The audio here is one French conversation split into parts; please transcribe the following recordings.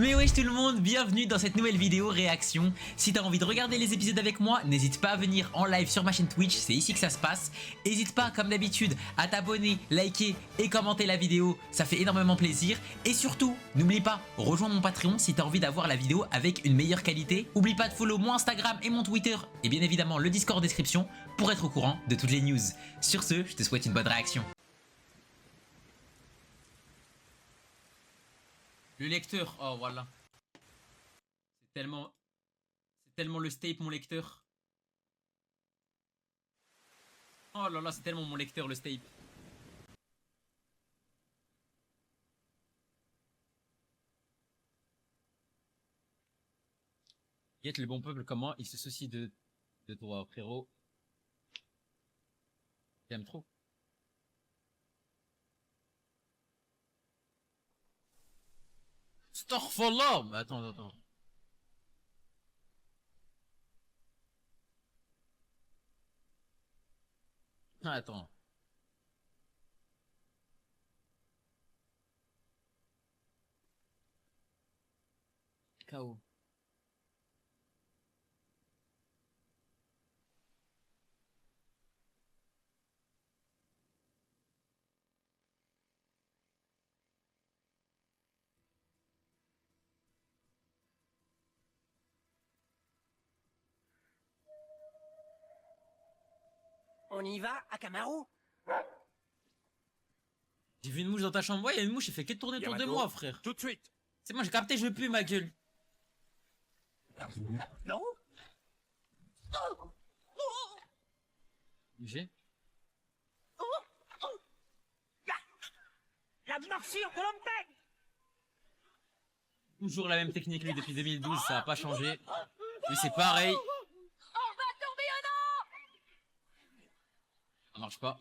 Mais wesh tout le monde, bienvenue dans cette nouvelle vidéo réaction. Si t'as envie de regarder les épisodes avec moi, n'hésite pas à venir en live sur ma chaîne Twitch, c'est ici que ça se passe. N'hésite pas comme d'habitude à t'abonner, liker et commenter la vidéo, ça fait énormément plaisir. Et surtout, n'oublie pas, rejoins mon Patreon si t'as envie d'avoir la vidéo avec une meilleure qualité. Oublie pas de follow mon Instagram et mon Twitter et bien évidemment le Discord en description pour être au courant de toutes les news. Sur ce, je te souhaite une bonne réaction. Le lecteur, oh voilà. C'est tellement le Stape mon lecteur. Oh là là, c'est tellement mon lecteur le Stape. Guette le bon peuple, comment il se soucie de toi, frérot. J'aime trop. Astaghfirullah. Mais attends. Ah, attends. KO. On y va, Akamaru? J'ai vu une mouche dans ta chambre. Ouais, il y a une mouche, elle fait que tourner autour de moi, frère. Tout de suite. C'est moi, j'ai capté, je veux plus, ma gueule. Non? J'ai La morsure de l'homme. toujours la même technique, lui, depuis 2012, ça a pas changé. Lui, c'est pareil. On va tomber en eau. Ça marche pas.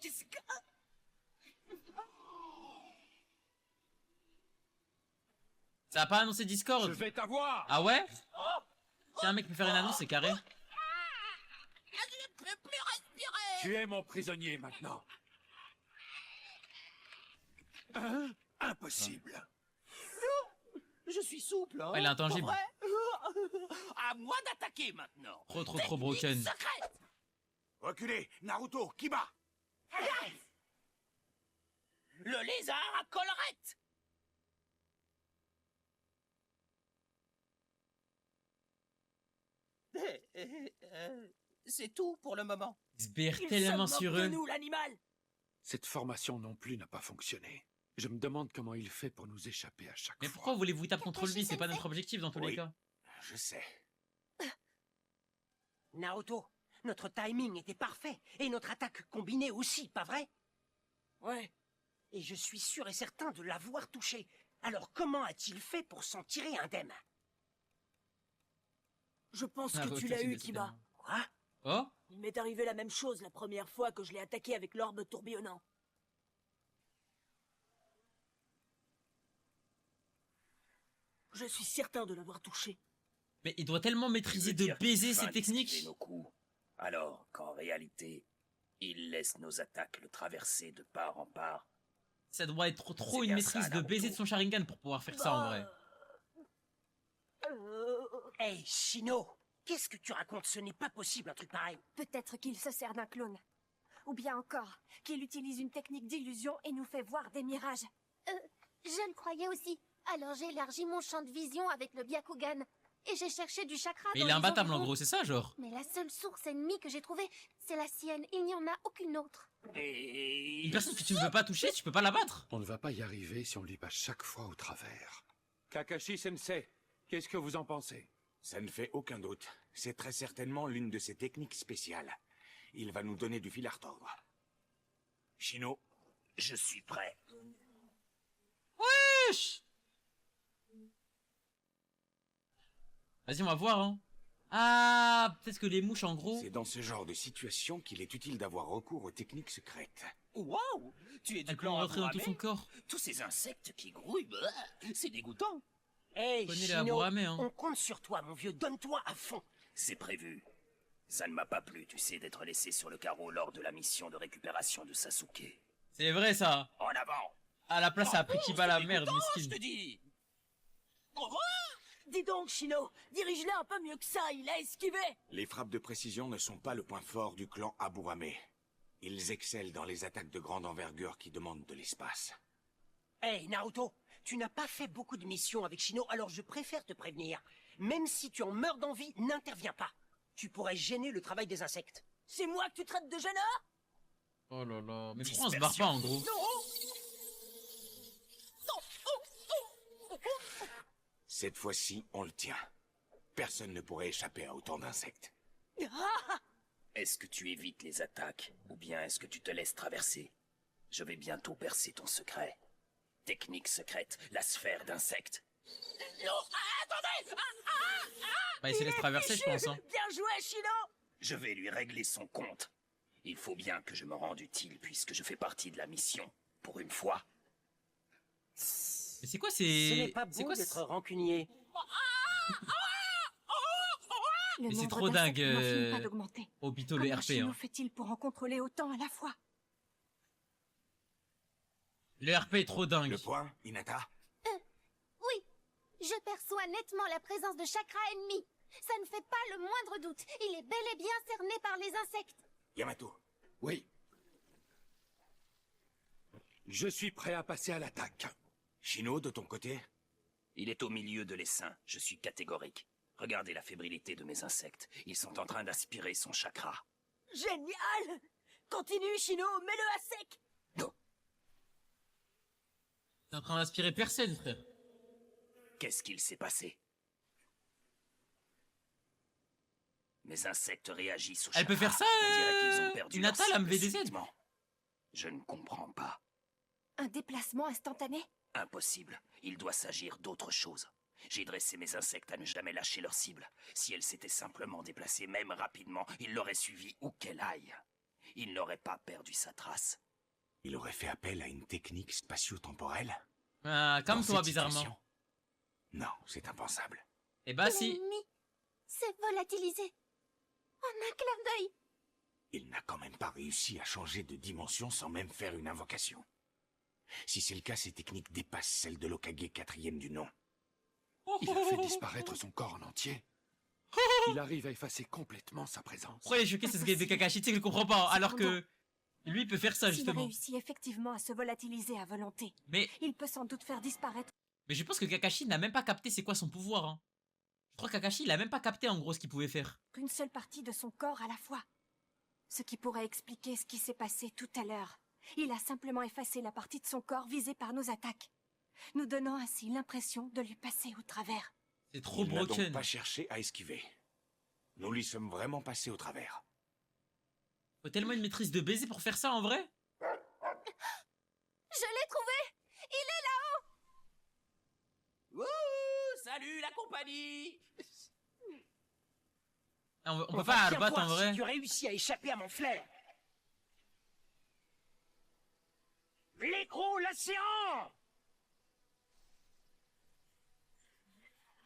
Ça a pas annoncé Discord? Je vais t'avoir. Ah ouais? Si un mec peut faire une annonce, c'est carré. Je ne peux plus respirer. Tu es mon prisonnier maintenant. Hein? Impossible. Je suis souple, hein? Ouais, il est intangible. Pas vrai? À moi d'attaquer maintenant. Trop broken. Secrète. Reculez, Naruto, Kiba. Le lézard à collerette. C'est tout pour le moment. Il se BR tellement sur eux. nous, l'animal. Cette formation non plus n'a pas fonctionné. Je me demande comment il fait pour nous échapper à chaque Mais fois. pourquoi voulez-vous taper contre lui? C'est pas notre objectif dans tous les Oui. cas. Je sais. Naruto, notre timing était parfait. Et notre attaque combinée aussi, pas vrai? Ouais. Et je suis sûr et certain de l'avoir touché. Alors comment a-t-il fait pour s'en tirer indemne? Je pense Ah, que bah, tu ça, l'as c'est eu, décidément. Kiba. Quoi? Oh? Il m'est arrivé la même chose la première fois que je l'ai attaqué avec l'orbe tourbillonnant. Je suis certain de l'avoir touché. Mais il doit tellement maîtriser de baiser ses techniques. Nos coups, alors qu'en réalité, il laisse nos attaques le traverser de part en part. Ça doit être trop C'est une bien ça, maîtrise de Naruto. baiser de son Sharingan pour pouvoir faire ça en vrai. Hey, Shino, qu'est-ce que tu racontes? Ce n'est pas possible un truc pareil. Peut-être qu'il se sert d'un clone. Ou bien encore, qu'il utilise une technique d'illusion et nous fait voir des mirages. Je le croyais aussi. Alors j'ai élargi mon champ de vision avec le Byakugan. Et j'ai cherché du chakra Mais dans il est les imbattable en environs. gros, c'est ça genre? Mais la seule source ennemie que j'ai trouvée, c'est la sienne. Il n'y en a aucune autre. Et... Une personne que tu ne veux pas toucher, tu peux pas la battre. On ne va pas y arriver si on lui passe chaque fois au travers. Kakashi Sensei, qu'est-ce que vous en pensez? Ça ne fait aucun doute. C'est très certainement l'une de ses techniques spéciales. Il va nous donner du fil à retordre. Shino, Je suis prêt. Wesh! Vas-y, on va voir hein. Ah, peut-être que les mouches en gros. c'est dans ce genre de situation qu'il est utile d'avoir recours aux techniques secrètes. Waouh! Tu es du Elles peuvent clan rentrer dans tout Aburame? son corps. Tous ces insectes qui grouillent, bah, c'est dégoûtant. Hey, Connais les Shino, Aburame, hein. on compte sur toi, mon vieux. Donne-toi à fond. C'est prévu. Ça ne m'a pas plu, tu sais, d'être laissé sur le carreau lors de la mission de récupération de Sasuke. C'est vrai ça. En avant! À la place, ça a pris Kiba la merde, Je te miskin. dis! Au revoir! Dis donc, Shino, dirige-le un peu mieux que ça, il a esquivé. Les frappes de précision ne sont pas le point fort du clan Aburame. Ils excellent dans les attaques de grande envergure qui demandent de l'espace. Hey, Naruto, tu n'as pas fait beaucoup de missions avec Shino, alors je préfère te prévenir. Même si tu en meurs d'envie, n'interviens pas. Tu pourrais gêner le travail des insectes. C'est moi que tu traites de gêneur? Oh là là, mais pourquoi on se barre pas en gros? Cette fois-ci, on le tient. Personne ne pourrait échapper à autant d'insectes. Est-ce que tu évites les attaques, ou bien est-ce que tu te laisses traverser? Je vais bientôt percer ton secret. Technique secrète, la sphère d'insectes. Non, attendez! Bah il se laisse traverser je pense hein. Bien joué, Shino! Je vais lui régler son compte. Il faut bien que je me rende utile puisque je fais partie de la mission. Pour une fois. Mais c'est quoi Ce n'est pas c'est beau quoi d'être rancunier. Le Mais c'est nombre trop d'insectes dingue, n'en finit pas d'augmenter. Obito le Comment RP Shino hein. fait-il pour en contrôler autant à la fois? Le RP est trop dingue. Le point, Hinata? Oui, je perçois nettement la présence de chakra ennemi. Ça ne fait pas le moindre doute. Il est bel et bien cerné par les insectes. Yamato? Oui. Je suis prêt à passer à l'attaque. Shino, de ton côté? Il est au milieu de l'essaim, je suis catégorique. Regardez la fébrilité de mes insectes. Ils sont en train d'aspirer son chakra. Génial! Continue, Shino, mets-le à sec! T'es en train d'inspirer personne frère. Qu'est-ce qu'il s'est passé? Mes insectes réagissent au chakra. Elle peut faire ça On dirait qu'ils ont perdu leur Hinata, la cible MVDZ. subitement. Je ne comprends pas. Un déplacement instantané? Impossible. Il doit s'agir d'autre chose. J'ai dressé mes insectes à ne jamais lâcher leur cible. Si elle s'était simplement déplacée, même rapidement, il l'aurait suivi où qu'elle aille. Il n'aurait pas perdu sa trace. Il aurait fait appel à une technique spatio-temporelle? Ah, comme Dans toi cette bizarrement. situation? Non, c'est impensable. Eh bah si. L'ennemi s'est volatilisé. En un clin d'œil. Il n'a quand même pas réussi à changer de dimension sans même faire une invocation. Si c'est le cas, ces techniques dépassent celles de l'Okage 4e du nom. Il a fait disparaître son corps en entier. Il arrive à effacer complètement sa présence. Pourquoi il est choqué c'est ce gars de Kakashi? Tu sais que je comprends pas. Alors que lui il peut faire ça S'il justement. réussit effectivement à se volatiliser à volonté, Mais il peut sans doute faire disparaître. Mais je pense que Kakashi n'a même pas capté c'est quoi son pouvoir. Hein. Je crois que Kakashi il a même pas capté en gros ce qu'il pouvait faire. Qu'une seule partie de son corps à la fois. Ce qui pourrait expliquer ce qui s'est passé tout à l'heure. Il a simplement effacé la partie de son corps visée par nos attaques, nous donnant ainsi l'impression de lui passer au travers. C'est trop Il n'a donc broken. pas cherché à esquiver. Nous lui sommes vraiment passés au travers. Faut tellement une maîtrise de baiser pour faire ça en vrai. Je l'ai trouvé! Il est là! Wouh! Salut la compagnie! Ah, on peut va pas le bien battre en voir vrai. si tu réussis à échapper à mon flair. L'écrou, l'océan!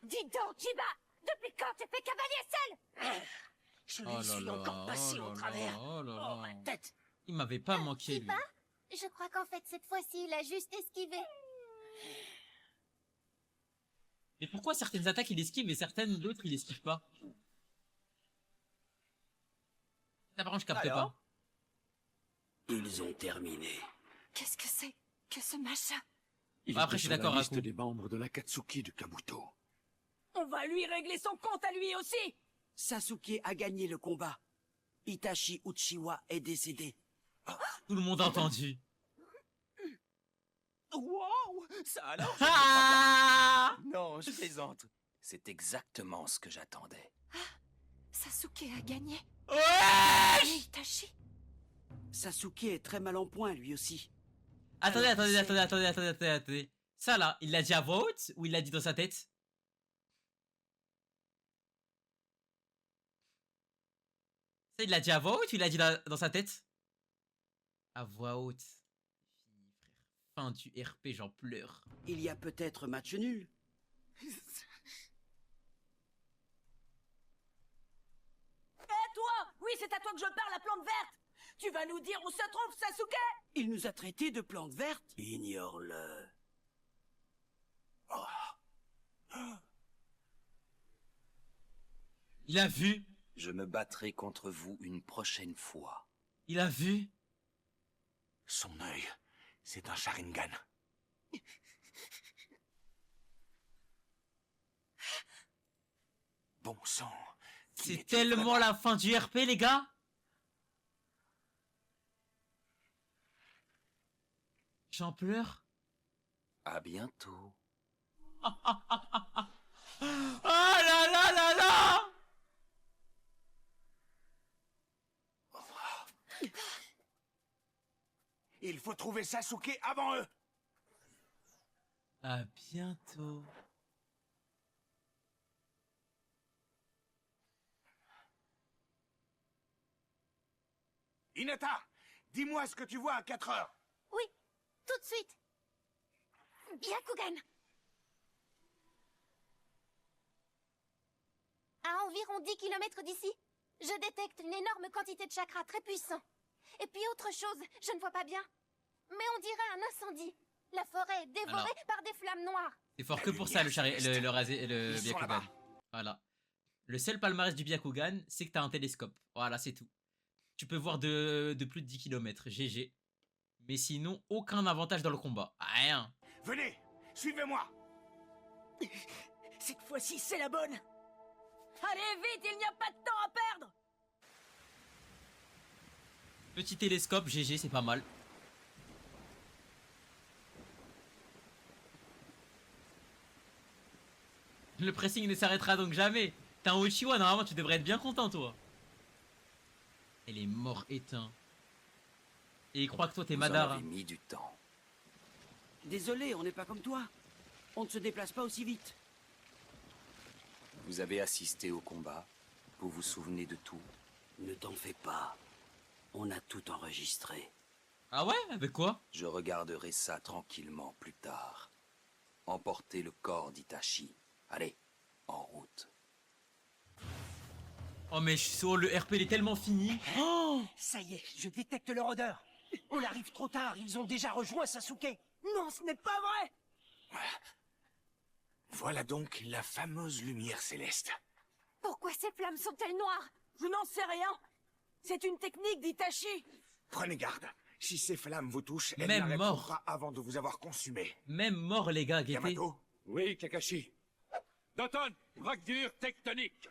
Dis donc, Kiba! Depuis quand tu fais cavalier seul? Je Oh lui là suis là, encore passé oh au là travers. là, oh là là. ma tête! Il m'avait pas manqué lui. Kiba? Je crois qu'en fait, cette fois-ci, il a juste esquivé. Mais pourquoi certaines attaques il esquive et certaines d'autres il esquive pas? Ça par contre je capte Alors pas. Ils ont terminé. Qu'est-ce que c'est que ce machin? Il Après, était je suis sur d'accord, la liste Haku. des membres de l'Akatsuki de Kabuto. On va lui régler son compte à lui aussi! Sasuke a gagné le combat. Itachi Uchiwa est décédé. Tout le monde a entendu. Wow! Ça alors? Ah Non, je plaisante. C'est exactement ce que j'attendais. Sasuke a gagné. Ouais. Et Itachi? Sasuke est très mal en point lui aussi. Attendez. Ça là, il l'a dit à voix haute ou il l'a dit dans sa tête? Ça, il l'a dit à voix haute ou il l'a dit dans sa tête? À voix haute. Fini, frère. Fin du RP, j'en pleure. Il y a peut-être match nul. Toi! Oui, c'est à toi que je parle, la plante verte! Tu vas nous dire où se trouve Sasuke? Il nous a traités de plantes vertes. Ignore-le. Il a vu. Je me battrai contre vous une prochaine fois. Il a vu. Son œil, c'est un Sharingan. Bon sang. qui C'est est-il tellement vraiment? la fin du RP, les gars. J'en pleure. À bientôt. Oh là là là là. Il faut trouver Sasuke avant eux. À bientôt. Hinata, dis-moi ce que tu vois à 4 heures. Oui, tout de suite. Byakugan. À environ 10 km d'ici, je détecte une énorme quantité de chakras très puissants. Et puis autre chose, je ne vois pas bien. Mais on dirait un incendie. La forêt est dévorée Alors. par des flammes noires. C'est fort que pour ça, le Ils sont Byakugan. là-bas. Voilà. Le seul palmarès du Byakugan, c'est que t'as un télescope. Voilà, c'est tout. Tu peux voir de plus de 10 km. GG. Mais sinon, aucun avantage dans le combat. Rien. Venez, suivez-moi. Cette fois-ci, c'est la bonne. Allez, vite, il n'y a pas de temps à perdre. Petit télescope, GG, c'est pas mal. Le pressing ne s'arrêtera donc jamais. T'as un Uchiwa, normalement tu devrais être bien content, toi. Elle est mort éteint. Et il croit que toi t'es Vous en Madara. avez mis du temps. Désolé, on n'est pas comme toi. On ne se déplace pas aussi vite. Vous avez assisté au combat. Vous vous souvenez de tout. Ne t'en fais pas. On a tout enregistré. Ah ouais? Avec quoi? Je regarderai ça tranquillement plus tard. Emportez le corps d'Itachi. Allez, en route. Oh mais le RP il est tellement fini. Oh, Ça y est, je détecte leur odeur. On arrive trop tard, ils ont déjà rejoint Sasuke. Non, ce n'est pas vrai. Voilà donc la fameuse lumière céleste. Pourquoi ces flammes sont-elles noires? Je n'en sais rien. C'est une technique d'Itachi. Prenez garde. Si ces flammes vous touchent, elles Même n'arrêteront mort. pas avant de vous avoir consumé. même mort les gars, guettez. Yamato, Oui, Kakashi. Doton, fracture tectonique.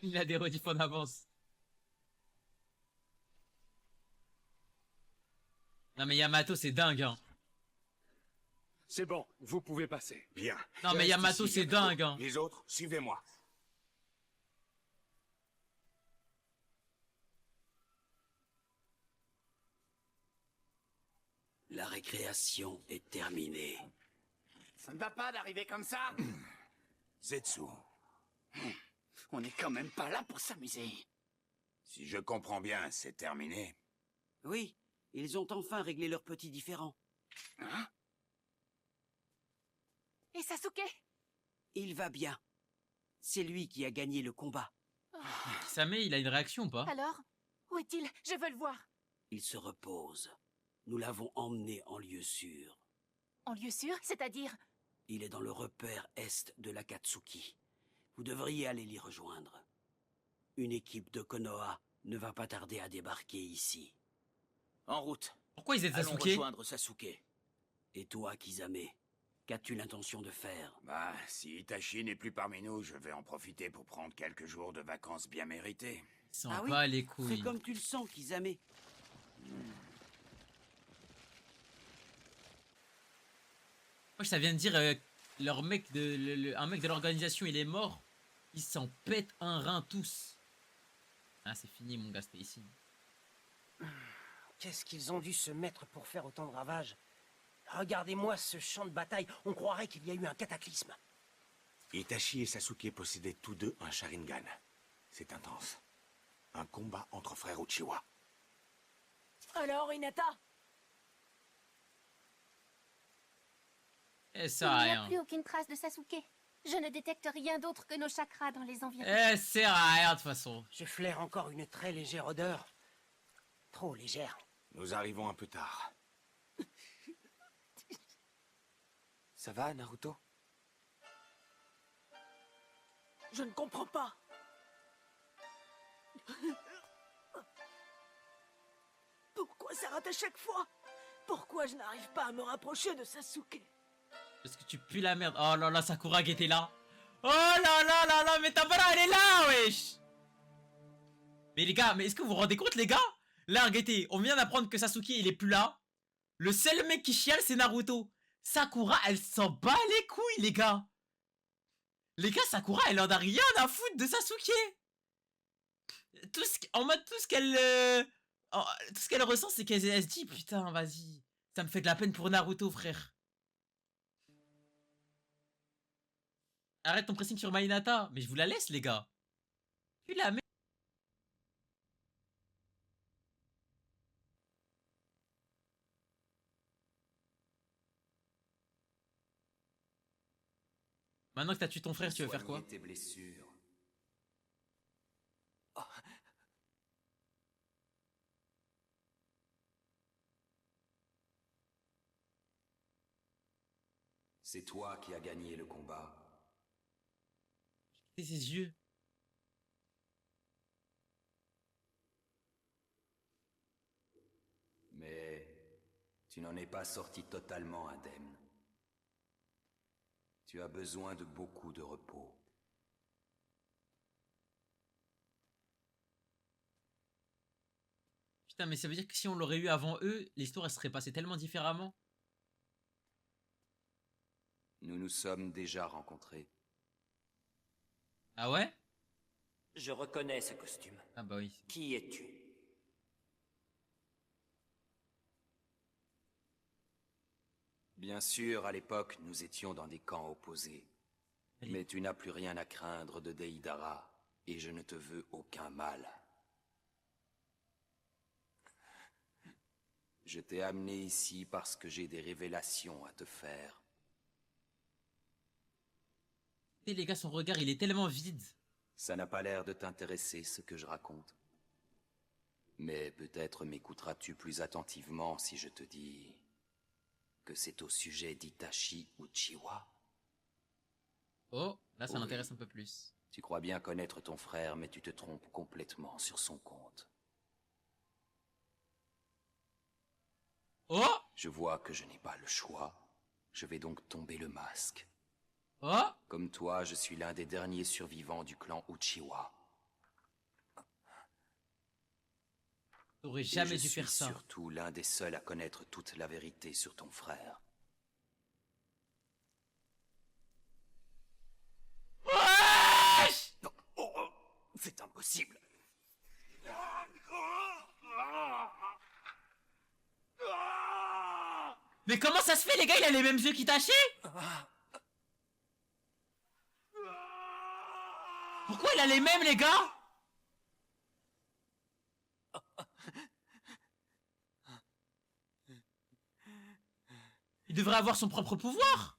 Il a des rediffs en avance. Non mais Yamato c'est dingue hein. C'est bon, vous pouvez passer. bien. Non mais Reste Yamato ici, c'est Yamato. dingue hein. Les autres, suivez-moi. La récréation est terminée. Ça ne va pas d'arriver comme ça. Zetsu, On n'est quand même pas là pour s'amuser. si je comprends bien, c'est terminé. Oui, ils ont enfin réglé leurs petits différends. Hein? Et Sasuke? Il va bien. C'est lui qui a gagné le combat. Kisame il a une réaction ou pas? Alors? Où est-il? Je veux le voir. Il se repose. Nous l'avons emmené en lieu sûr. En lieu sûr, c'est-à-dire? Il est dans le repère est de l'Akatsuki. Vous devriez aller l'y rejoindre. Une équipe de Konoha ne va pas tarder à débarquer ici. En route. Pourquoi ils aident Allons Sasuke? rejoindre Sasuke. Et toi, Kisame, qu'as-tu l'intention de faire? Bah, si Itachi n'est plus parmi nous, je vais en profiter pour prendre quelques jours de vacances bien méritées. Ils s'en Ah oui, bat les Fais couilles. comme tu le sens, Kisame. Moi ça vient de dire leur mec un mec de l'organisation il est mort. Ils s'en pètent un rein tous. Ah c'est fini mon gars, c'était ici. Qu'est-ce qu'ils ont dû se mettre pour faire autant de ravages? Regardez-moi ce champ de bataille, on croirait qu'il y a eu un cataclysme. Itachi et Sasuke possédaient tous deux un Sharingan. C'est intense. Un combat entre frères Uchiwa. Alors, Hinata? Eh Il ça n'y a rien. plus aucune trace de Sasuke. Je ne détecte rien d'autre que nos chakras dans les environs. Eh c'est rien de toute façon. Je flaire encore une très légère odeur. Trop légère. Nous arrivons un peu tard. Ça va, Naruto? Je ne comprends pas. Pourquoi ça rate à chaque fois? Pourquoi je n'arrive pas à me rapprocher de Sasuke? Parce que tu pues la merde. Oh là là, Sakura qui était là. Oh là là là là, mais Tabara elle est là, wesh. Mais les gars, mais est-ce que vous vous rendez compte, les gars? Là, regardez, on vient d'apprendre que Sasuke il est plus là. Le seul mec qui chiale, c'est Naruto. Sakura, elle s'en bat les couilles, les gars. Les gars, Sakura, elle en a rien à foutre de Sasuke. En mode, tout ce qu'elle ressent, c'est qu'elle se dit, putain, vas-y. Ça me fait de la peine pour Naruto, frère. Arrête ton pressing sur Mayonata. Mais je vous la laisse, les gars. Tu la mets. Maintenant que t'as tué ton frère, tu veux faire quoi? Tes blessures. C'est toi qui as gagné le combat. C'est ses yeux. Mais tu n'en es pas sorti totalement indemne. Tu as besoin de beaucoup de repos. Putain, mais ça veut dire que si on l'aurait eu avant eux, l'histoire elle serait passée tellement différemment. Nous nous sommes déjà rencontrés. Ah ouais? Je reconnais ce costume. Ah bah oui. Qui es-tu? Bien sûr, à l'époque, nous étions dans des camps opposés. Mais tu n'as plus rien à craindre de Deidara, et je ne te veux aucun mal. Je t'ai amené ici parce que j'ai des révélations à te faire. Et les gars, son regard, il est tellement vide. Ça n'a pas l'air de t'intéresser, ce que je raconte. Mais peut-être m'écouteras-tu plus attentivement si je te dis que c'est au sujet d'Itachi Uchiwa. Oh, là ça Oui. m'intéresse un peu plus. Tu crois bien connaître ton frère, mais tu te trompes complètement sur son compte. Oh! Je vois que je n'ai pas le choix. Je vais donc tomber le masque. Oh! Comme toi, je suis l'un des derniers survivants du clan Uchiwa. T'aurais jamais Et dû faire ça. Je suis surtout l'un des seuls à connaître toute la vérité sur ton frère. Wesh! Non, oh, c'est impossible. Mais comment ça se fait, les gars? Il a les mêmes yeux qu'Itachi? Pourquoi il a les mêmes, les gars? Il devrait avoir son propre pouvoir.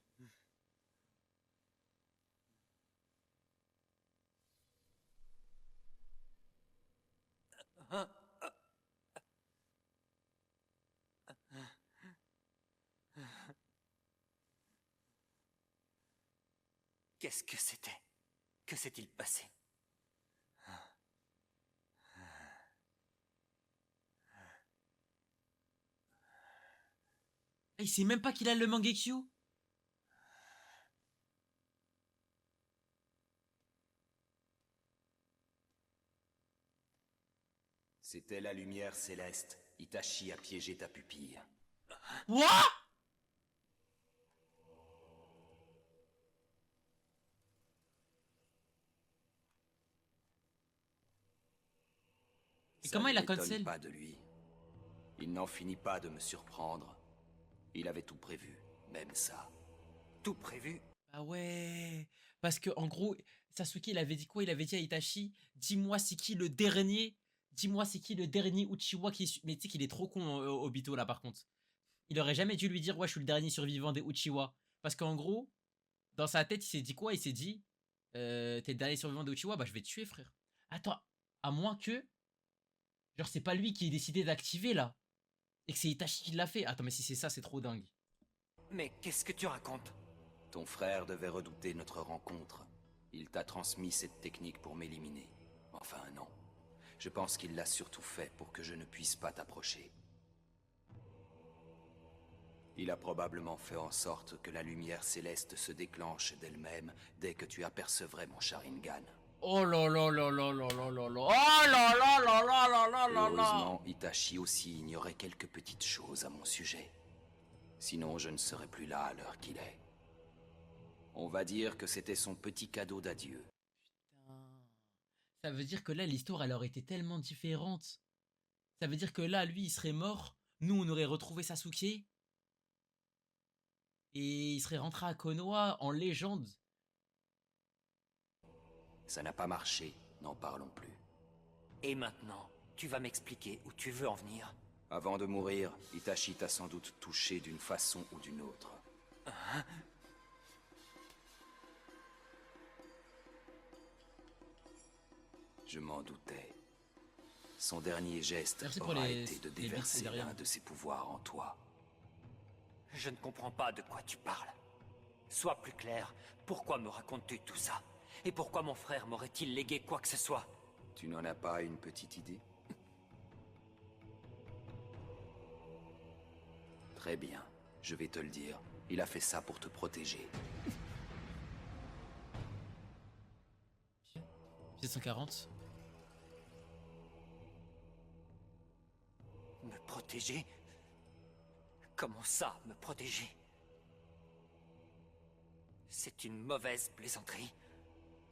Qu'est-ce que c'était? Que s'est-il passé? Il sait même pas qu'il a le Mangekyo. C'était la lumière céleste. Itachi a piégé ta pupille. What? Et comment il a cancel? Pas de lui. Il n'en finit pas de me surprendre. Il avait tout prévu, même ça. Tout prévu? Ah ouais. Parce que en gros, Sasuke il avait dit quoi? Il avait dit à Itachi, dis-moi c'est qui le dernier. Dis-moi c'est qui le dernier Uchiwa qui est... Mais tu sais qu'il est trop con, Obito là par contre. Il aurait jamais dû lui dire ouais je suis le dernier survivant des Uchiwa. Parce qu'en gros, dans sa tête il s'est dit quoi? Il s'est dit t'es le dernier survivant des Uchiwa, bah je vais te tuer frère. Attends, à moins que... Genre c'est pas lui qui ait décidé d'activer là. Et que c'est Itachi qui l'a fait. Attends mais si c'est ça c'est trop dingue. Mais qu'est-ce que tu racontes? Ton frère devait redouter notre rencontre. Il t'a transmis cette technique pour m'éliminer. Enfin, non. Je pense qu'il l'a surtout fait pour que je ne puisse pas t'approcher. Il a probablement fait en sorte que la lumière céleste se déclenche d'elle-même dès que tu apercevrais mon Sharingan. Oh là là là là là là là là. Oh là là là là là là là là. Heureusement, Itachi aussi ignorait quelques petites choses à mon sujet. Sinon, je ne serais plus là à l'heure qu'il est. On va dire que c'était son petit cadeau d'adieu. Putain. Ça veut dire que là, l'histoire, elle aurait été tellement différente. Ça veut dire que là, lui, il serait mort. Nous, on aurait retrouvé Sasuke. Et il serait rentré à Konoha en légende. Ça n'a pas marché, n'en parlons plus. Et maintenant, tu vas m'expliquer où tu veux en venir. Avant de mourir, Itachi t'a sans doute touché d'une façon ou d'une autre. Hein? Je m'en doutais. Son dernier geste Merci pour aura les- été de les bits déverser derrière. l'un de ses pouvoirs en toi. Je ne comprends pas de quoi tu parles. Sois plus clair, pourquoi me racontes-tu tout ça? Et pourquoi mon frère m'aurait-il légué quoi que ce soit? Tu n'en as pas une petite idée? Très bien, je vais te le dire. Il a fait ça pour te protéger. 740. Me protéger? Comment ça, me protéger? C'est une mauvaise plaisanterie.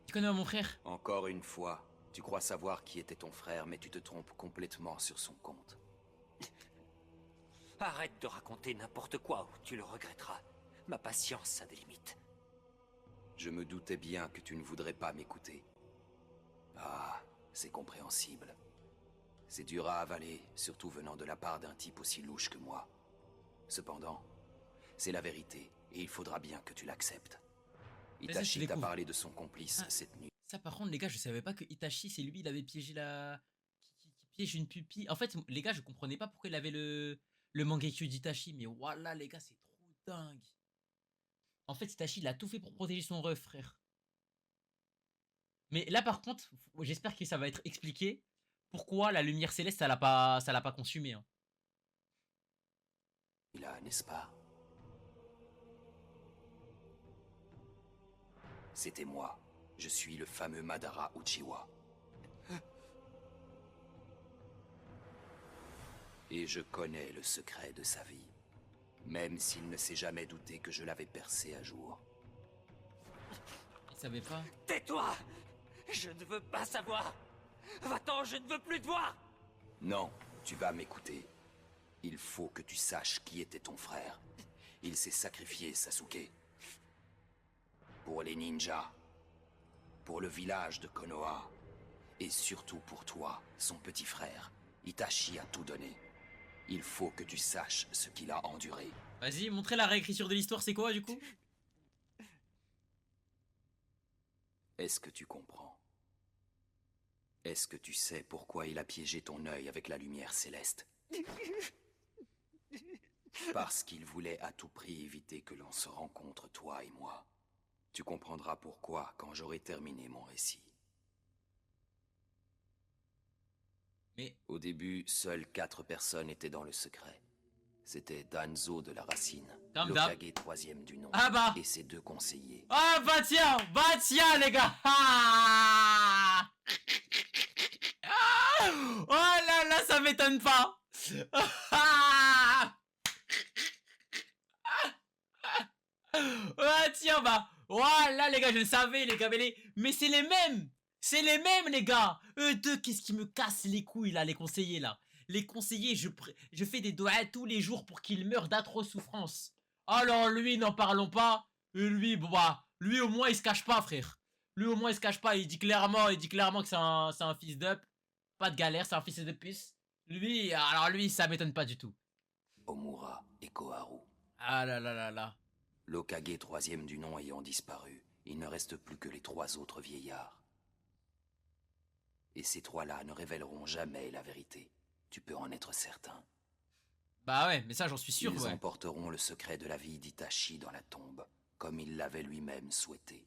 Tu connais mon frère? Encore une fois, tu crois savoir qui était ton frère, mais tu te trompes complètement sur son compte. Arrête de raconter n'importe quoi ou tu le regretteras. Ma patience a des limites. Je me doutais bien que tu ne voudrais pas m'écouter. Ah, c'est compréhensible. C'est dur à avaler, surtout venant de la part d'un type aussi louche que moi. Cependant, c'est la vérité, et il faudra bien que tu l'acceptes. Vas-y, je Itachi t'a découvre. parlé de son complice Ah. cette nuit. Ça, par contre, les gars, je savais pas que Itachi, c'est lui, il avait piégé la. Qui piège une pupille. En fait, les gars, je comprenais pas pourquoi il avait le Mangekyo d'Itachi, mais voilà, les gars, c'est trop dingue. En fait, Itachi, il a tout fait pour protéger son ref, frère. Mais là, par contre, j'espère que ça va être expliqué pourquoi la lumière céleste, ça l'a pas consumé. Hein. Il a, n'est-ce pas? C'était moi. Je suis le fameux Madara Uchiwa. Et je connais le secret de sa vie. Même s'il ne s'est jamais douté que je l'avais percé à jour. Il savait pas. Tais-toi! Je ne veux pas savoir! Va-t'en, je ne veux plus te voir! Non, tu vas m'écouter. Il faut que tu saches qui était ton frère. Il s'est sacrifié, Sasuke. Pour les ninjas. Pour le village de Konoha. Et surtout pour toi, son petit frère. Itachi a tout donné. Il faut que tu saches ce qu'il a enduré. Vas-y, montrez la réécriture de l'histoire, c'est quoi, du coup? Est-ce que tu comprends? Est-ce que tu sais pourquoi il a piégé ton œil avec la lumière céleste? Parce qu'il voulait à tout prix éviter que l'on se rencontre, toi et moi. Tu comprendras pourquoi quand j'aurai terminé mon récit. Mais... Au début, seules 4 personnes étaient dans le secret. C'était Danzo de la Racine, Comme d'hab. l'Hokage 3e du nom, Ah bah. et ses 2 conseillers. Ah bah tiens, les gars. Ah oh là là, ça m'étonne pas. Ah tiens, bah voilà les gars, je le savais les gars, mais c'est les mêmes. C'est les mêmes les gars. Eux deux, qu'est-ce qui me casse les couilles là, les conseillers là. Les conseillers, je fais des doigts tous les jours pour qu'ils meurent d'atroces souffrances. Alors lui, n'en parlons pas. Lui, bah, lui au moins il se cache pas, frère. Lui au moins il se cache pas. Il dit clairement que c'est un fils d'up. Pas de galère, c'est un fils de puce. Lui, alors lui, ça m'étonne pas du tout. Omura et Koharu. Ah là là là là. L'Hokage 3e du nom ayant disparu, il ne reste plus que les 3 autres vieillards. Et ces 3-là ne révéleront jamais la vérité. Tu peux en être certain. Bah ouais, mais ça j'en suis sûr, Ils ouais. emporteront le secret de la vie d'Itachi dans la tombe, comme il l'avait lui-même souhaité.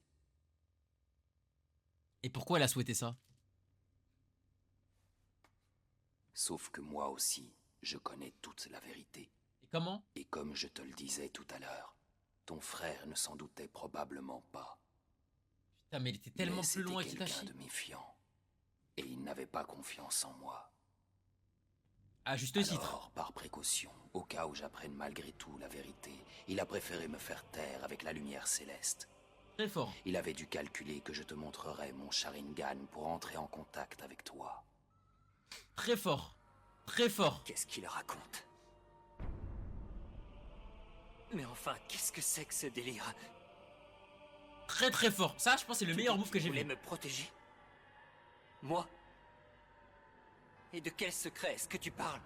Et pourquoi elle a souhaité ça? Sauf que moi aussi, je connais toute la vérité. Et comment? Et comme je te le disais tout à l'heure, ton frère ne s'en doutait probablement pas. Putain, mais il était tellement Mais plus loin c'était quelqu'un qu'Itachi. de méfiant. Et il n'avait pas confiance en moi. À juste titre. Alors, par précaution, au cas où j'apprenne malgré tout la vérité, il a préféré me faire taire avec la lumière céleste. Très fort. Il avait dû calculer que je te montrerais mon Sharingan pour entrer en contact avec toi. Très fort. Très fort. Qu'est-ce qu'il raconte? Mais enfin, qu'est-ce que c'est que ce délire? Très très fort. Ça, je pense, c'est le meilleur move que j'ai Tu voulais vu. me protéger? Moi? Et de quel secret est-ce que tu parles?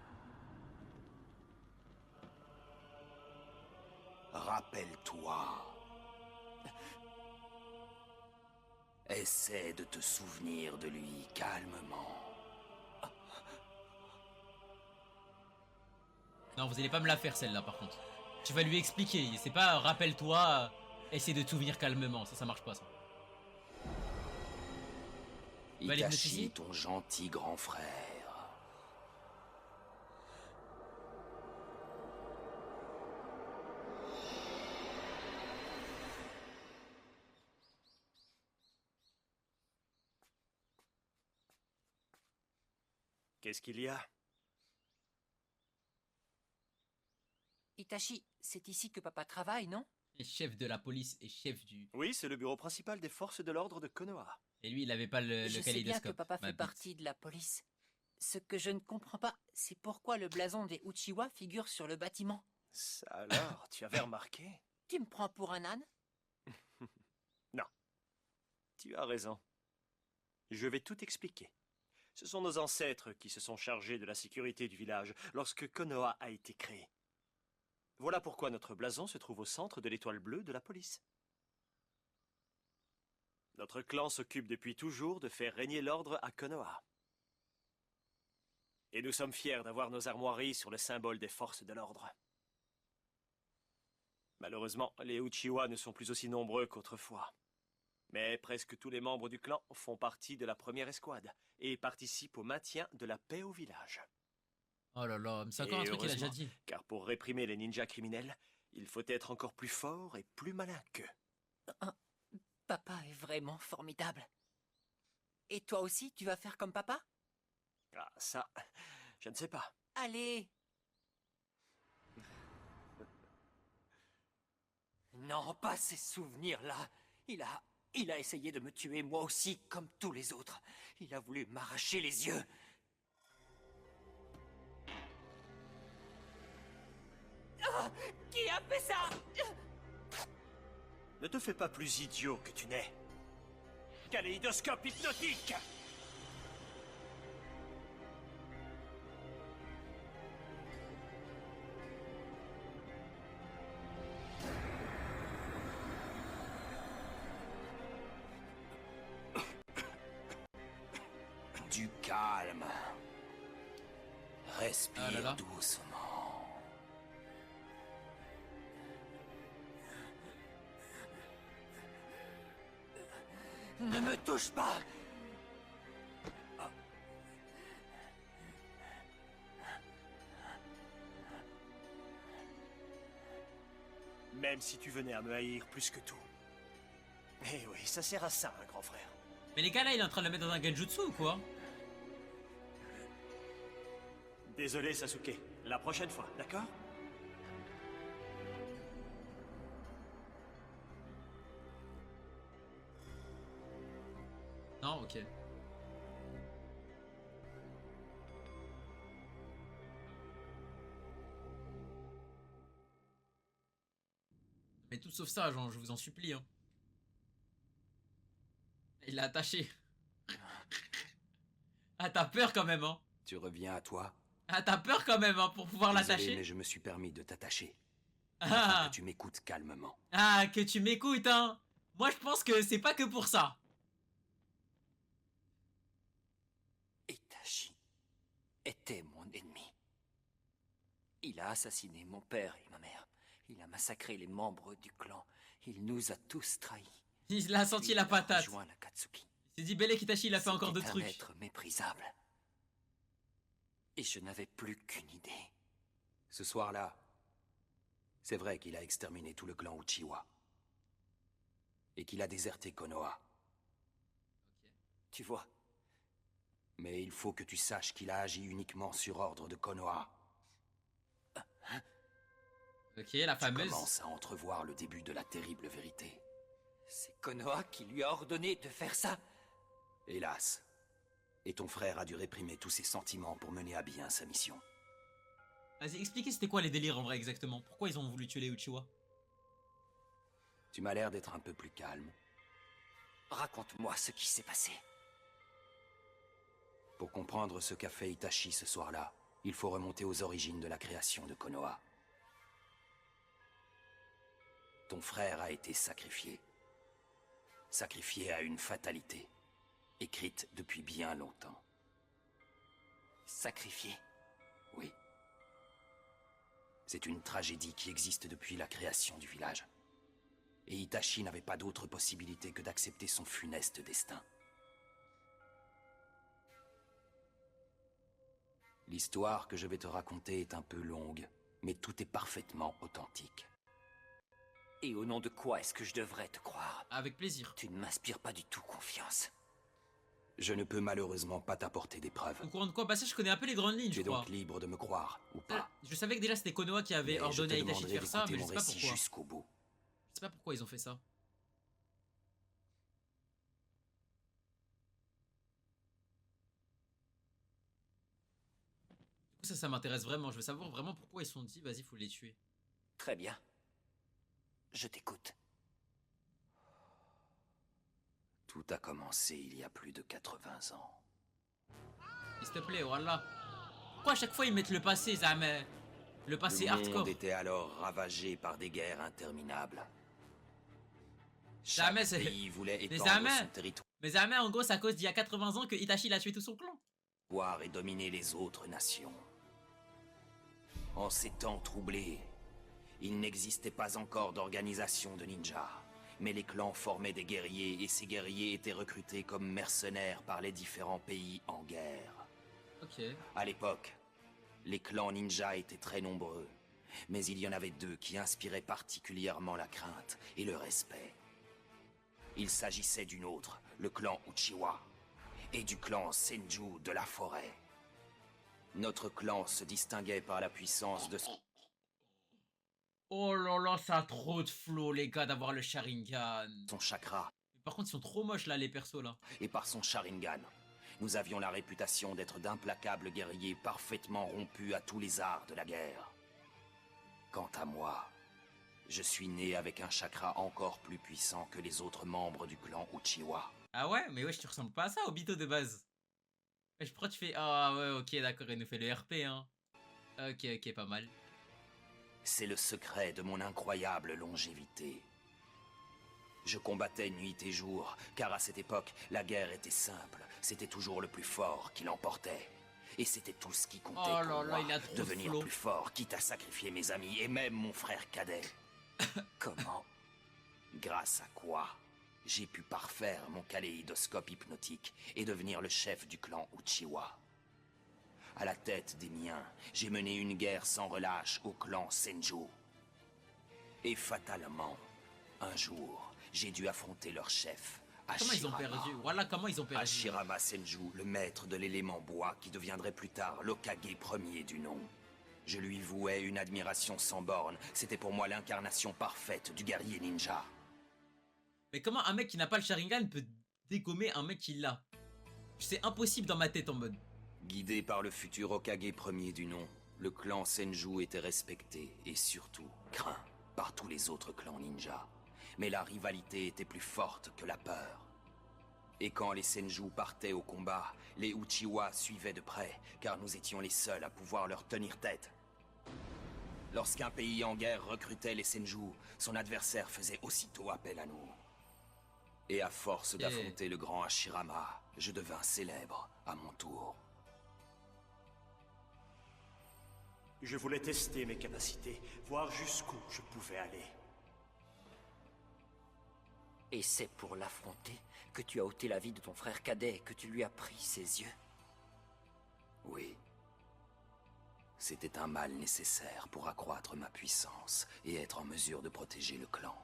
Rappelle-toi. Essaie de te souvenir de lui calmement. Non, vous allez pas me la faire celle-là par contre. Tu vas lui expliquer. C'est pas rappelle-toi, essaie de tout venir calmement. Ça marche pas ça. Va aller Itachi, hypnotiser. ton gentil grand frère. Qu'est-ce qu'il y a? Itachi, c'est ici que papa travaille, non? Et chef de la police et chef du... Oui, c'est le bureau principal des forces de l'ordre de Konoha. Et lui, il avait pas le Je sais bien que kaléidoscope. papa Ma fait bite. partie de la police. Ce que je ne comprends pas, c'est pourquoi le blason des Uchiwa figure sur le bâtiment. Ça alors, tu avais remarqué? Tu me prends pour un âne? Non. Tu as raison. Je vais tout expliquer. Ce sont nos ancêtres qui se sont chargés de la sécurité du village lorsque Konoha a été créé. Voilà pourquoi notre blason se trouve au centre de l'étoile bleue de la police. Notre clan s'occupe depuis toujours de faire régner l'ordre à Konoha. Et nous sommes fiers d'avoir nos armoiries sur le symbole des forces de l'ordre. Malheureusement, les Uchiwa ne sont plus aussi nombreux qu'autrefois. Mais presque tous les membres du clan font partie de la première escouade et participent au maintien de la paix au village. Oh là là, mais c'est encore Et un truc qu'il a déjà heureusement, dit. Car pour réprimer les ninjas criminels, il faut être encore plus fort et plus malin qu'eux. Papa est vraiment formidable. Et toi aussi, tu vas faire comme papa? Ah, ça, je ne sais pas. Allez! Non, pas ces souvenirs-là. Il a essayé de me tuer moi aussi, comme tous les autres. Il a voulu m'arracher les yeux. Ah, qui a fait ça? Ne te fais pas plus idiot que tu n'es. Kaléidoscope hypnotique! Du calme. Respire Ah là là. doucement. Ne me touche pas! Même si tu venais à me haïr plus que tout. Eh oui, ça sert à ça, un grand frère. Mais les gars là, il est en train de le mettre dans un genjutsu ou quoi? Désolé, Sasuke. La prochaine fois, d'accord? Non, ok. Mais tout sauf ça, genre, je vous en supplie. Hein. Il l'a attaché. Ah, t'as peur quand même, hein. Tu reviens à toi? Ah, t'as peur quand même, hein, pour pouvoir Désolé, l'attacher. mais je me suis permis de t'attacher. Ah. Afin que tu m'écoutes calmement. Ah, que tu m'écoutes, hein. Moi, je pense que c'est pas que pour ça. Itachi était mon ennemi. Il a assassiné mon père et ma mère. Il a massacré les membres du clan. Il nous a tous trahis. Il a senti Puis la il a patate. rejoint l'Akatsuki. Il s'est dit, Belek Itachi, il a fait encore C'était d'autres un trucs. être méprisable. Et je n'avais plus qu'une idée. Ce soir-là, c'est vrai qu'il a exterminé tout le clan Uchiwa. Et qu'il a déserté Konoha. Tu vois, Mais il faut que tu saches qu'il a agi uniquement sur ordre de Konoha. Ok, la Tu fameuse. commences à entrevoir le début de la terrible vérité. c'est Konoha qui lui a ordonné de faire ça. Hélas. Et ton frère a dû réprimer tous ses sentiments pour mener à bien sa mission. Vas-y, expliquez c'était quoi les délires en vrai exactement. Pourquoi ils ont voulu tuer les Uchiwa? Tu m'as l'air d'être un peu plus calme. Raconte-moi ce qui s'est passé. Pour comprendre ce qu'a fait Itachi ce soir-là, il faut remonter aux origines de la création de Konoha. Ton frère a été sacrifié. Sacrifié à une fatalité, écrite depuis bien longtemps. Sacrifié? Oui. C'est une tragédie qui existe depuis la création du village. Et Itachi n'avait pas d'autre possibilité que d'accepter son funeste destin. L'histoire que je vais te raconter est un peu longue, mais tout est parfaitement authentique. Et au nom de quoi est-ce que je devrais te croire? Avec plaisir. Tu ne m'inspires pas du tout confiance. Je ne peux malheureusement pas t'apporter des preuves. Au courant de quoi? Bah ça je connais un peu les grandes lignes Tu je es crois. donc libre de me croire, ou pas. Je savais que déjà c'était Konoha qui avait Mais ordonné à je te Itachi de demanderai faire ça, mais je d'écouter sais mon pas récit pourquoi. jusqu'au bout. Je sais pas pourquoi ils ont fait ça. Du coup ça m'intéresse vraiment, je veux savoir vraiment pourquoi ils se sont dit vas-y faut les tuer. Très bien. Je t'écoute. Tout a commencé il y a plus de 80 ans. S'il te plaît, voilà. Pourquoi à chaque fois ils mettent le passé, Zame? Le passé Le hardcore. monde était alors ravagé par des guerres interminables. Zame, Chaque c'est... pays voulait Mais étendre Zame, son territoire mais Zame en gros c'est à cause d'il y a 80 ans que Itachi il a tué tout son clan. et dominer les autres nations. En ces temps troublés, il n'existait pas encore d'organisation de ninjas. Mais les clans formaient des guerriers et ces guerriers étaient recrutés comme mercenaires par les différents pays en guerre. Ok. À l'époque, les clans ninjas étaient très nombreux, mais il y en avait deux qui inspiraient particulièrement la crainte et le respect. Il s'agissait d'une autre, le clan Uchiwa, et du clan Senju de la forêt. Notre clan se distinguait par la puissance de son... Oh là là, ça a trop de flow les gars d'avoir le Sharingan. son chakra. Par contre ils sont trop moches là les persos là. Et par son Sharingan. Nous avions la réputation d'être d'implacables guerriers parfaitement rompus à tous les arts de la guerre. Quant à moi, je suis né avec un chakra encore plus puissant que les autres membres du clan Uchiwa. Ah ouais? Mais ouais, tu ressembles pas à ça, Obito de base. Je crois que tu fais... Ah ouais, ok, d'accord, il nous fait le RP, hein. Ok, ok, pas mal. C'est le secret de mon incroyable longévité. Je combattais nuit et jour, car à cette époque, la guerre était simple. C'était toujours le plus fort qui l'emportait. Et c'était tout ce qui comptait Oh pour là là, moi, il a trop de devenir flow. plus fort, quitte à sacrifier mes amis et même mon frère cadet. Comment? Grâce à quoi j'ai pu parfaire mon kaléidoscope hypnotique et devenir le chef du clan Uchiwa. À la tête des miens, j'ai mené une guerre sans relâche au clan Senju. Et fatalement, un jour, j'ai dû affronter leur chef, Comment ils ont Hashirama. perdu? Voilà comment ils ont perdu. Hashirama Senju, le maître de l'élément bois qui deviendrait plus tard l'Okage premier du nom. Je lui vouais une admiration sans borne. C'était pour moi l'incarnation parfaite du guerrier ninja. Mais comment un mec qui n'a pas le Sharingan peut dégommer un mec qui l'a? C'est impossible dans ma tête en mode. Guidé par le futur Okage premier du nom, le clan Senju était respecté et surtout craint par tous les autres clans ninja. Mais la rivalité était plus forte que la peur. Et quand les Senju partaient au combat, les Uchiwa suivaient de près, car nous étions les seuls à pouvoir leur tenir tête. Lorsqu'un pays en guerre recrutait les Senju, son adversaire faisait aussitôt appel à nous. Et à force d'affronter le grand Hashirama, je devins célèbre à mon tour. Je voulais tester mes capacités, voir jusqu'où je pouvais aller. Et c'est pour l'affronter que tu as ôté la vie de ton frère cadet et que tu lui as pris ses yeux. Oui. C'était un mal nécessaire pour accroître ma puissance et être en mesure de protéger le clan.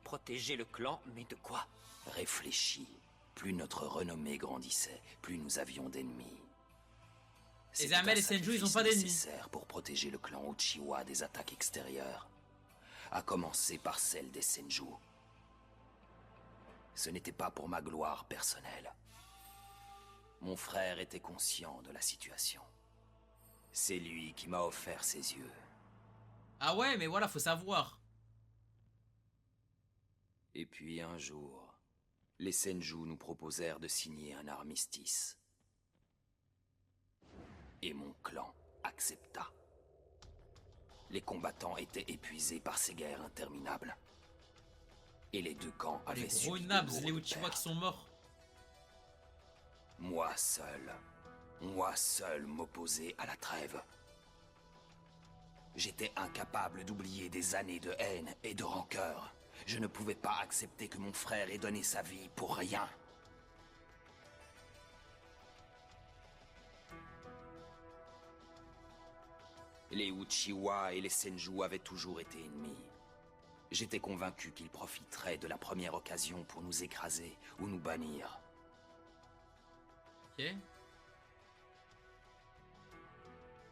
Protéger le clan, mais de quoi? Réfléchis. Plus notre renommée grandissait, plus nous avions d'ennemis. Les Amel et Senju, ils ont pas d'ennemis. Nécessaire pour protéger le clan Uchiwa des attaques extérieures. À commencer par celle des Senju. Ce n'était pas pour ma gloire personnelle. Mon frère était conscient de la situation. C'est lui qui m'a offert ses yeux. Ah ouais, mais voilà, faut savoir. Et puis un jour, les Senju nous proposèrent de signer un armistice. Et mon clan accepta. Les combattants étaient épuisés par ces guerres interminables. Et les deux camps avaient Les gros subi de nabs, lourdes les Uchiwa qui sont morts. Moi seul m'opposais à la trêve. J'étais incapable d'oublier des années de haine et de rancœur. Je ne pouvais pas accepter que mon frère ait donné sa vie pour rien. Les Uchiwa et les Senju avaient toujours été ennemis. J'étais convaincu qu'ils profiteraient de la première occasion pour nous écraser ou nous bannir. Ok.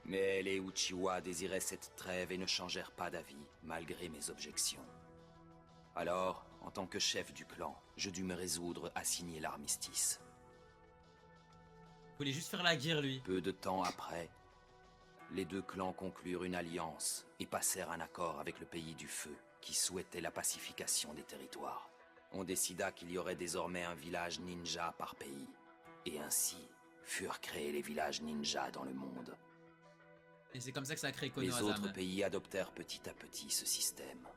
Mais les Uchiwa désiraient cette trêve et ne changèrent pas d'avis, malgré mes objections. Alors, en tant que chef du clan, je dus me résoudre à signer l'armistice. Il voulait juste faire la guerre, lui. Peu de temps après, les deux clans conclurent une alliance et passèrent un accord avec le pays du feu, qui souhaitait la pacification des territoires. On décida qu'il y aurait désormais un village ninja par pays. Et ainsi furent créés les villages ninja dans le monde. Et c'est comme ça que ça a créé Les Konohazan. autres pays adoptèrent petit à petit ce système.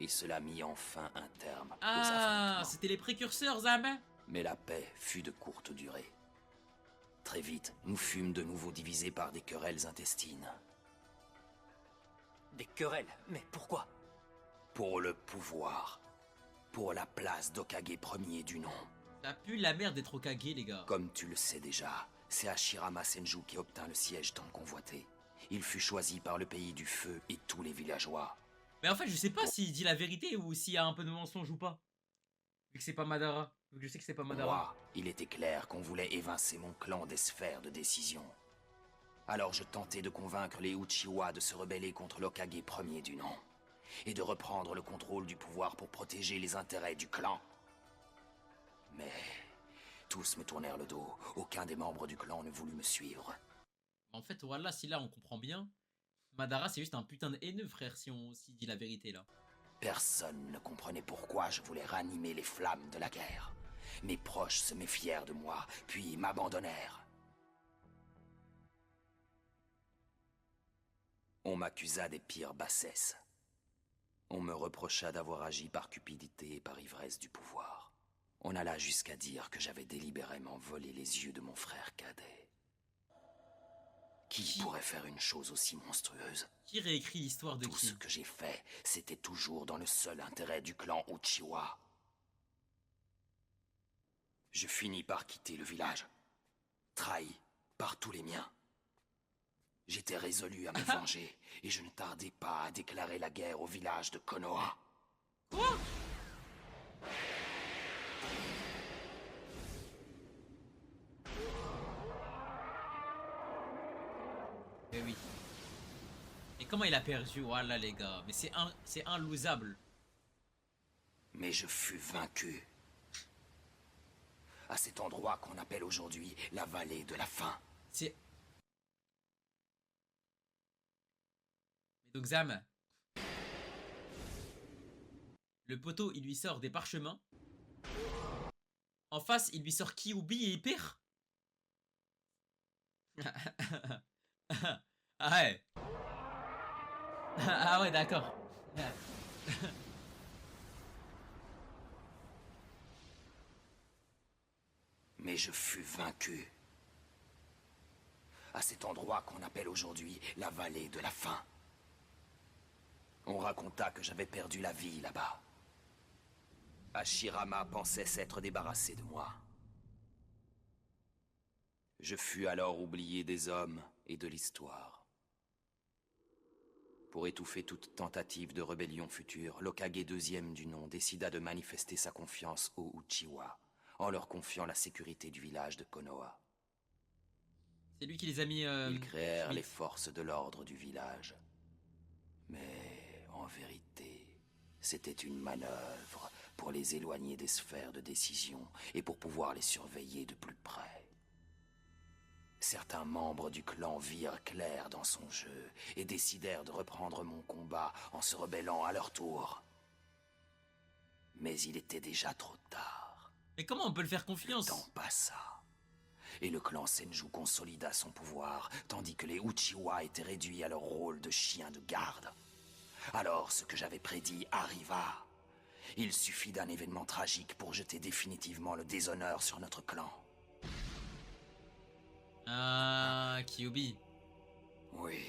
Et cela mit enfin un terme aux Ah, affrontements. c'était les précurseurs, Zam. Mais la paix fut de courte durée. Très vite, nous fûmes de nouveau divisés par des querelles intestines. Des querelles? Mais pourquoi? Pour le pouvoir. Pour la place d'Okage premier du nom. Ça pue la merde d'être Hokage, les gars. Comme tu le sais déjà, c'est Hashirama Senju qui obtint le siège tant convoité. Il fut choisi par le pays du feu et tous les villageois. Mais en fait, je sais pas s'il dit la vérité ou s'il y a un peu de mensonge ou pas. Vu que c'est pas Madara. Vu que je sais que c'est pas Madara. Moi, il était clair qu'on voulait évincer mon clan des sphères de décision. Alors je tentai de convaincre les Uchiwa de se rebeller contre l'Okage premier du nom. Et de reprendre le contrôle du pouvoir pour protéger les intérêts du clan. Mais tous me tournèrent le dos. Aucun des membres du clan ne voulut me suivre. En fait, voilà, si là on comprend bien, Madara c'est juste un putain de haineux, frère, s'il dit la vérité là. Personne ne comprenait pourquoi je voulais ranimer les flammes de la guerre. Mes proches se méfièrent de moi, puis m'abandonnèrent. On m'accusa des pires bassesses. On me reprocha d'avoir agi par cupidité et par ivresse du pouvoir. On alla jusqu'à dire que j'avais délibérément volé les yeux de mon frère cadet. Qui pourrait faire une chose aussi monstrueuse? Qui réécrit l'histoire de Tout qui? ce que j'ai fait, c'était toujours dans le seul intérêt du clan Uchiwa. Je finis par quitter le village, trahi par tous les miens. J'étais résolu à me venger, et je ne tardais pas à déclarer la guerre au village de Konoha. Quoi? Eh oui. Et comment il a perdu? Voilà les gars. Mais c'est inlosable. Mais je fus vaincu. À cet endroit qu'on appelle aujourd'hui la vallée de la faim. C'est... Mais donc Zam, le poteau il lui sort des parchemins. En face il lui sort Kyuubi et il perd. Ah ouais. Ah ouais, d'accord. Mais je fus vaincu. À cet endroit qu'on appelle aujourd'hui la vallée de la faim. On raconta que j'avais perdu la vie là-bas. Hashirama pensait s'être débarrassé de moi. Je fus alors oublié des hommes et de l'histoire. Pour étouffer toute tentative de rébellion future, l'Hokage II du nom décida de manifester sa confiance aux Uchiwa, en leur confiant la sécurité du village de Konoha. C'est lui qui les a mis... Ils créèrent les forces de l'ordre du village. Mais, en vérité, c'était une manœuvre pour les éloigner des sphères de décision et pour pouvoir les surveiller de plus près. Certains membres du clan virent clair dans son jeu et décidèrent de reprendre mon combat en se rebellant à leur tour. Mais il était déjà trop tard. Mais comment on peut le faire confiance? Le temps passa. Et le clan Senju consolida son pouvoir, tandis que les Uchiwa étaient réduits à leur rôle de chiens de garde. Alors ce que j'avais prédit arriva. Il suffit d'un événement tragique pour jeter définitivement le déshonneur sur notre clan. Ah, Kyuubi. Oui.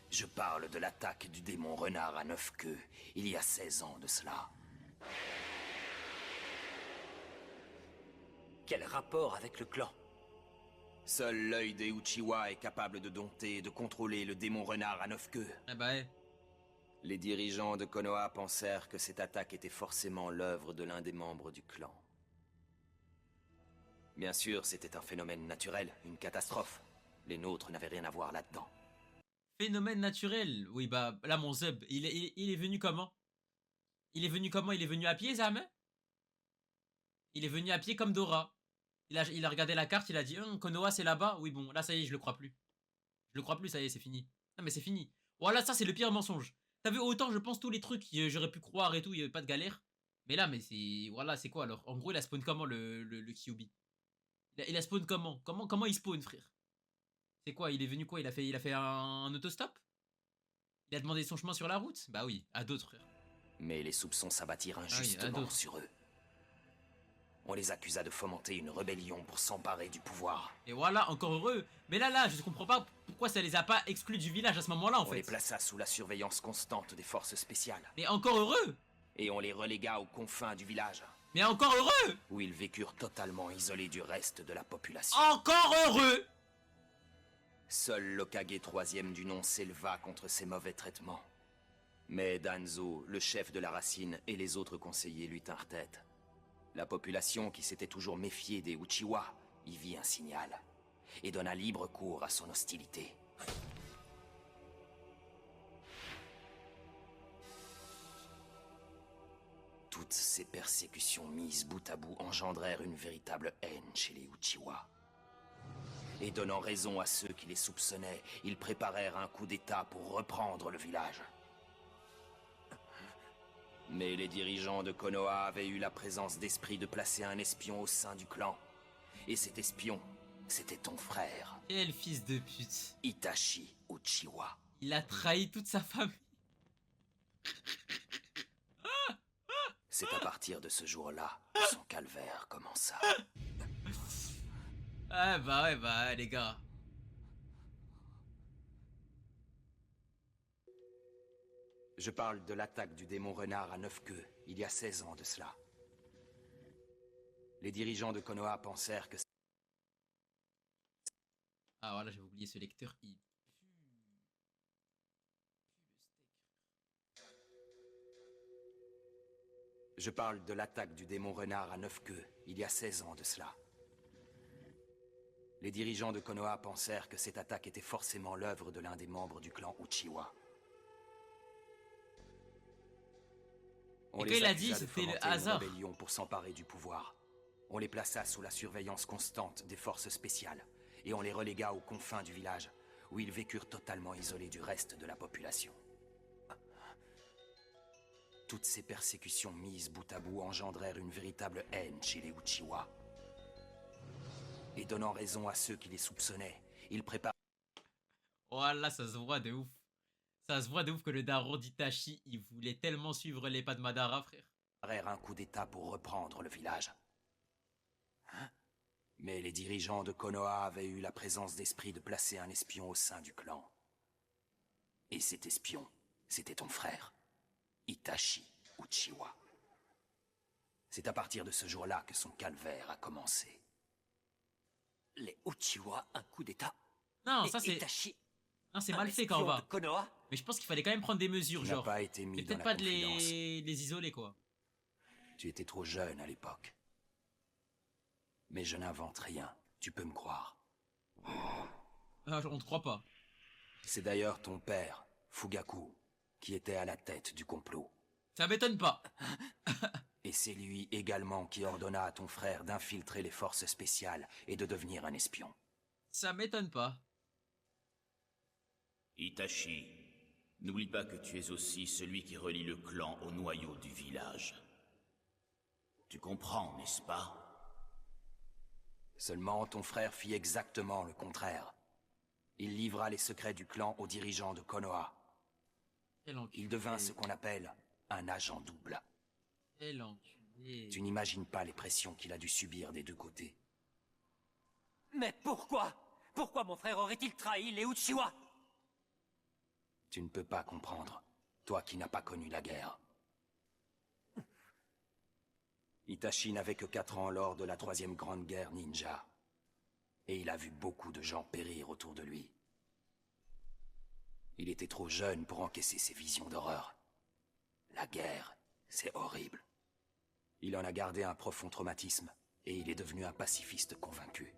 Je parle de l'attaque du démon renard à 9 queues, il y a 16 ans de cela. Quel rapport avec le clan? Seul l'œil des Uchiwa est capable de dompter et de contrôler le démon renard à 9 queues. Ah bah ouais. Les dirigeants de Konoha pensèrent que cette attaque était forcément l'œuvre de l'un des membres du clan. Bien sûr, c'était un phénomène naturel, une catastrophe. Les nôtres n'avaient rien à voir là-dedans. Phénomène naturel. Oui, bah là, mon Zeb, il est venu comment? Il est venu comment? Il est venu à pied, Zam? Il est venu à pied comme Dora. Il a regardé la carte, il a dit Konoha, c'est là-bas. Oui, bon, là, ça y est, je le crois plus. Je le crois plus, ça y est, c'est fini. Non, mais c'est fini. Voilà, ça, c'est le pire mensonge. T'as vu, autant je pense tous les trucs, j'aurais pu croire et tout, il n'y avait pas de galère. Mais là, mais c'est... Voilà, c'est quoi alors? En gros, il a spawn comment le Kyuubi? Il a spawn comment? Comment il spawn, frère? C'est quoi? Il est venu quoi? Il a fait un autostop? Il a demandé son chemin sur la route? Bah oui, à d'autres, frère. Mais les soupçons s'abattirent injustement sur eux. On les accusa de fomenter une rébellion pour s'emparer du pouvoir. Et voilà, encore heureux. Mais là, je comprends pas pourquoi ça les a pas exclus du village à ce moment-là, en fait. On les plaça sous la surveillance constante des forces spéciales. Mais encore heureux. Et on les relégua aux confins du village. Mais encore heureux. Où ils vécurent totalement isolés du reste de la population. Encore heureux. Seul l'Hokage III du nom s'éleva contre ces mauvais traitements. Mais Danzo, le chef de la racine, et les autres conseillers lui tinrent tête. La population qui s'était toujours méfiée des Uchiwa y vit un signal et donna libre cours à son hostilité. Toutes ces persécutions mises bout à bout engendrèrent une véritable haine chez les Uchiwa. Et donnant raison à ceux qui les soupçonnaient, ils préparèrent un coup d'État pour reprendre le village. Mais les dirigeants de Konoha avaient eu la présence d'esprit de placer un espion au sein du clan. Et cet espion, c'était ton frère. Quel fils de pute. Itachi Uchiwa. Il a trahi toute sa famille. C'est à partir de ce jour-là que son calvaire commença. Ah bah ouais, bah les gars. Je parle de l'attaque du démon renard à 9 queues, il y a 16 ans de cela. Les dirigeants de Konoha pensèrent que... Ah voilà, j'avais oublié ce lecteur. Je parle de l'attaque du démon renard à 9 queues, il y a 16 ans de cela. Les dirigeants de Konoha pensèrent que cette attaque était forcément l'œuvre de l'un des membres du clan Uchiwa. Et quand il a dit, c'était le hasard. Rébellion pour s'emparer du pouvoir. On les plaça sous la surveillance constante des forces spéciales et on les relégua aux confins du village, où ils vécurent totalement isolés du reste de la population. Toutes ces persécutions mises bout à bout engendrèrent une véritable haine chez les Uchiwa. Et donnant raison à ceux qui les soupçonnaient, ils préparent... Voilà, ça se voit de ouf. Ça se voit de ouf que le daron d'Itachi, il voulait tellement suivre les pas de Madara, frère. Un coup d'État pour reprendre le village. Mais les dirigeants de Konoha avaient eu la présence d'esprit de placer un espion au sein du clan. Et cet espion, c'était ton frère, Itachi Uchiwa. C'est à partir de ce jour-là que son calvaire a commencé. Les Uchiwa, un coup d'état. Non, Et ça c'est... Itachi, Non, c'est un mal fait quand on espion va. de Konoha. Mais je pense qu'il fallait quand même prendre des mesures, Tu n'as genre. pas été mis Et dans peut-être la pas de confidence. les isoler, quoi. Tu étais trop jeune à l'époque. Mais je n'invente rien, tu peux me croire. Ah, on te croit pas. C'est d'ailleurs ton père, Fugaku, qui était à la tête du complot. Ça m'étonne pas. Et c'est lui également qui ordonna à ton frère d'infiltrer les forces spéciales et de devenir un espion. Ça m'étonne pas. Itachi, n'oublie pas que tu es aussi celui qui relie le clan au noyau du village. Tu comprends, n'est-ce pas? Seulement, ton frère fit exactement le contraire. Il livra les secrets du clan aux dirigeants de Konoha. Il devint ce qu'on appelle un agent double. Quel enculé. Tu n'imagines pas les pressions qu'il a dû subir des deux côtés. Mais pourquoi? Pourquoi mon frère aurait-il trahi les Uchiwa? Tu ne peux pas comprendre, toi qui n'as pas connu la guerre. Itachi n'avait que 4 ans lors de la 3e grande guerre ninja. Et il a vu beaucoup de gens périr autour de lui. Il était trop jeune pour encaisser ces visions d'horreur. La guerre, c'est horrible. Il en a gardé un profond traumatisme, et il est devenu un pacifiste convaincu.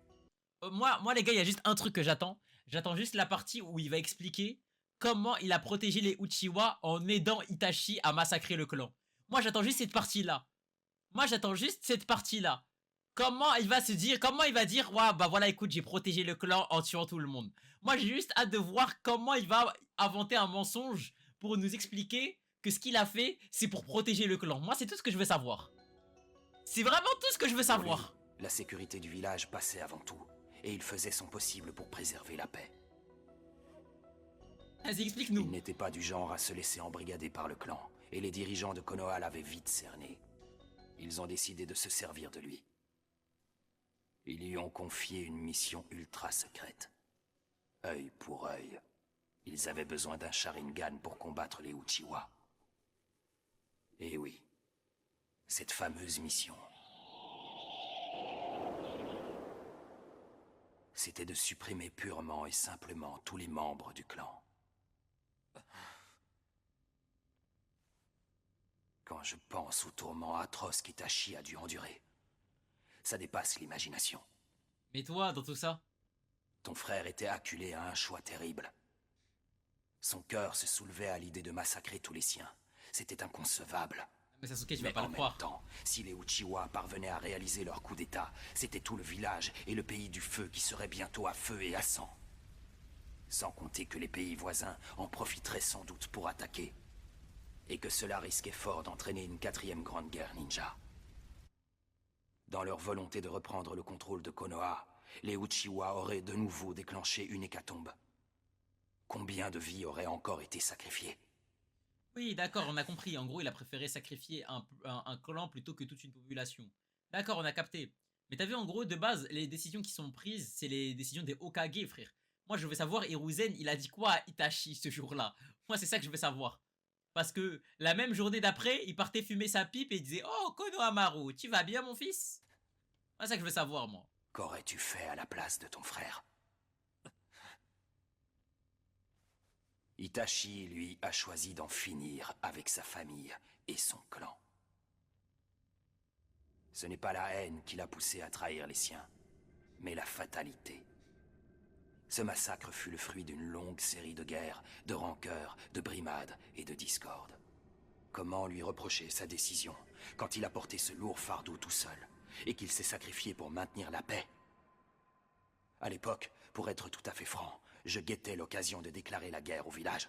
Moi, les gars, il y a juste un truc que j'attends. J'attends juste la partie où il va expliquer comment il a protégé les Uchiwa en aidant Itachi à massacrer le clan. Moi, j'attends juste cette partie-là. Comment il va se dire, comment il va dire, ouais, bah voilà, écoute, j'ai protégé le clan en tuant tout le monde. Moi, j'ai juste hâte de voir comment il va inventer un mensonge pour nous expliquer que ce qu'il a fait, c'est pour protéger le clan. Moi, c'est tout ce que je veux savoir. C'est vraiment tout ce que je veux savoir. Pour lui, la sécurité du village passait avant tout, et il faisait son possible pour préserver la paix. Vas-y, explique-nous. Il n'était pas du genre à se laisser embrigader par le clan, et les dirigeants de Konoha l'avaient vite cerné. Ils ont décidé de se servir de lui. Ils lui ont confié une mission ultra secrète. Œil pour œil. Ils avaient besoin d'un Sharingan pour combattre les Uchiwa. Et oui, cette fameuse mission, c'était de supprimer purement et simplement tous les membres du clan. Quand je pense aux tourments atroces qu'Itachi a dû endurer, ça dépasse l'imagination. Mais toi, dans tout ça? Ton frère était acculé à un choix terrible. Son cœur se soulevait à l'idée de massacrer tous les siens. C'était inconcevable. Mais Sasuke, tu vas pas le croire. Mais en même temps, si les Uchiwa parvenaient à réaliser leur coup d'état, c'était tout le village et le pays du feu qui serait bientôt à feu et à sang. Sans compter que les pays voisins en profiteraient sans doute pour attaquer. Et que cela risquait fort d'entraîner une 4e grande guerre ninja. Dans leur volonté de reprendre le contrôle de Konoha, les Uchiwa auraient de nouveau déclenché une hécatombe. Combien de vies auraient encore été sacrifiées? Oui, d'accord, on a compris. En gros, il a préféré sacrifier un clan plutôt que toute une population. D'accord, on a capté. Mais t'as vu, en gros, de base, les décisions qui sont prises, c'est les décisions des Hokage, frère. Moi, je veux savoir, Hiruzen, il a dit quoi à Itachi ce jour-là? Moi, c'est ça que je veux savoir. Parce que la même journée d'après, il partait fumer sa pipe et il disait « Oh, Konohamaru, tu vas bien, mon fils ?» C'est ça que je veux savoir, moi. Qu'aurais-tu fait à la place de ton frère? Itachi, lui, a choisi d'en finir avec sa famille et son clan. Ce n'est pas la haine qui l'a poussé à trahir les siens, mais la fatalité. Ce massacre fut le fruit d'une longue série de guerres, de rancœurs, de brimades et de discordes. Comment lui reprocher sa décision quand il a porté ce lourd fardeau tout seul et qu'il s'est sacrifié pour maintenir la paix? À l'époque, pour être tout à fait franc, je guettais l'occasion de déclarer la guerre au village.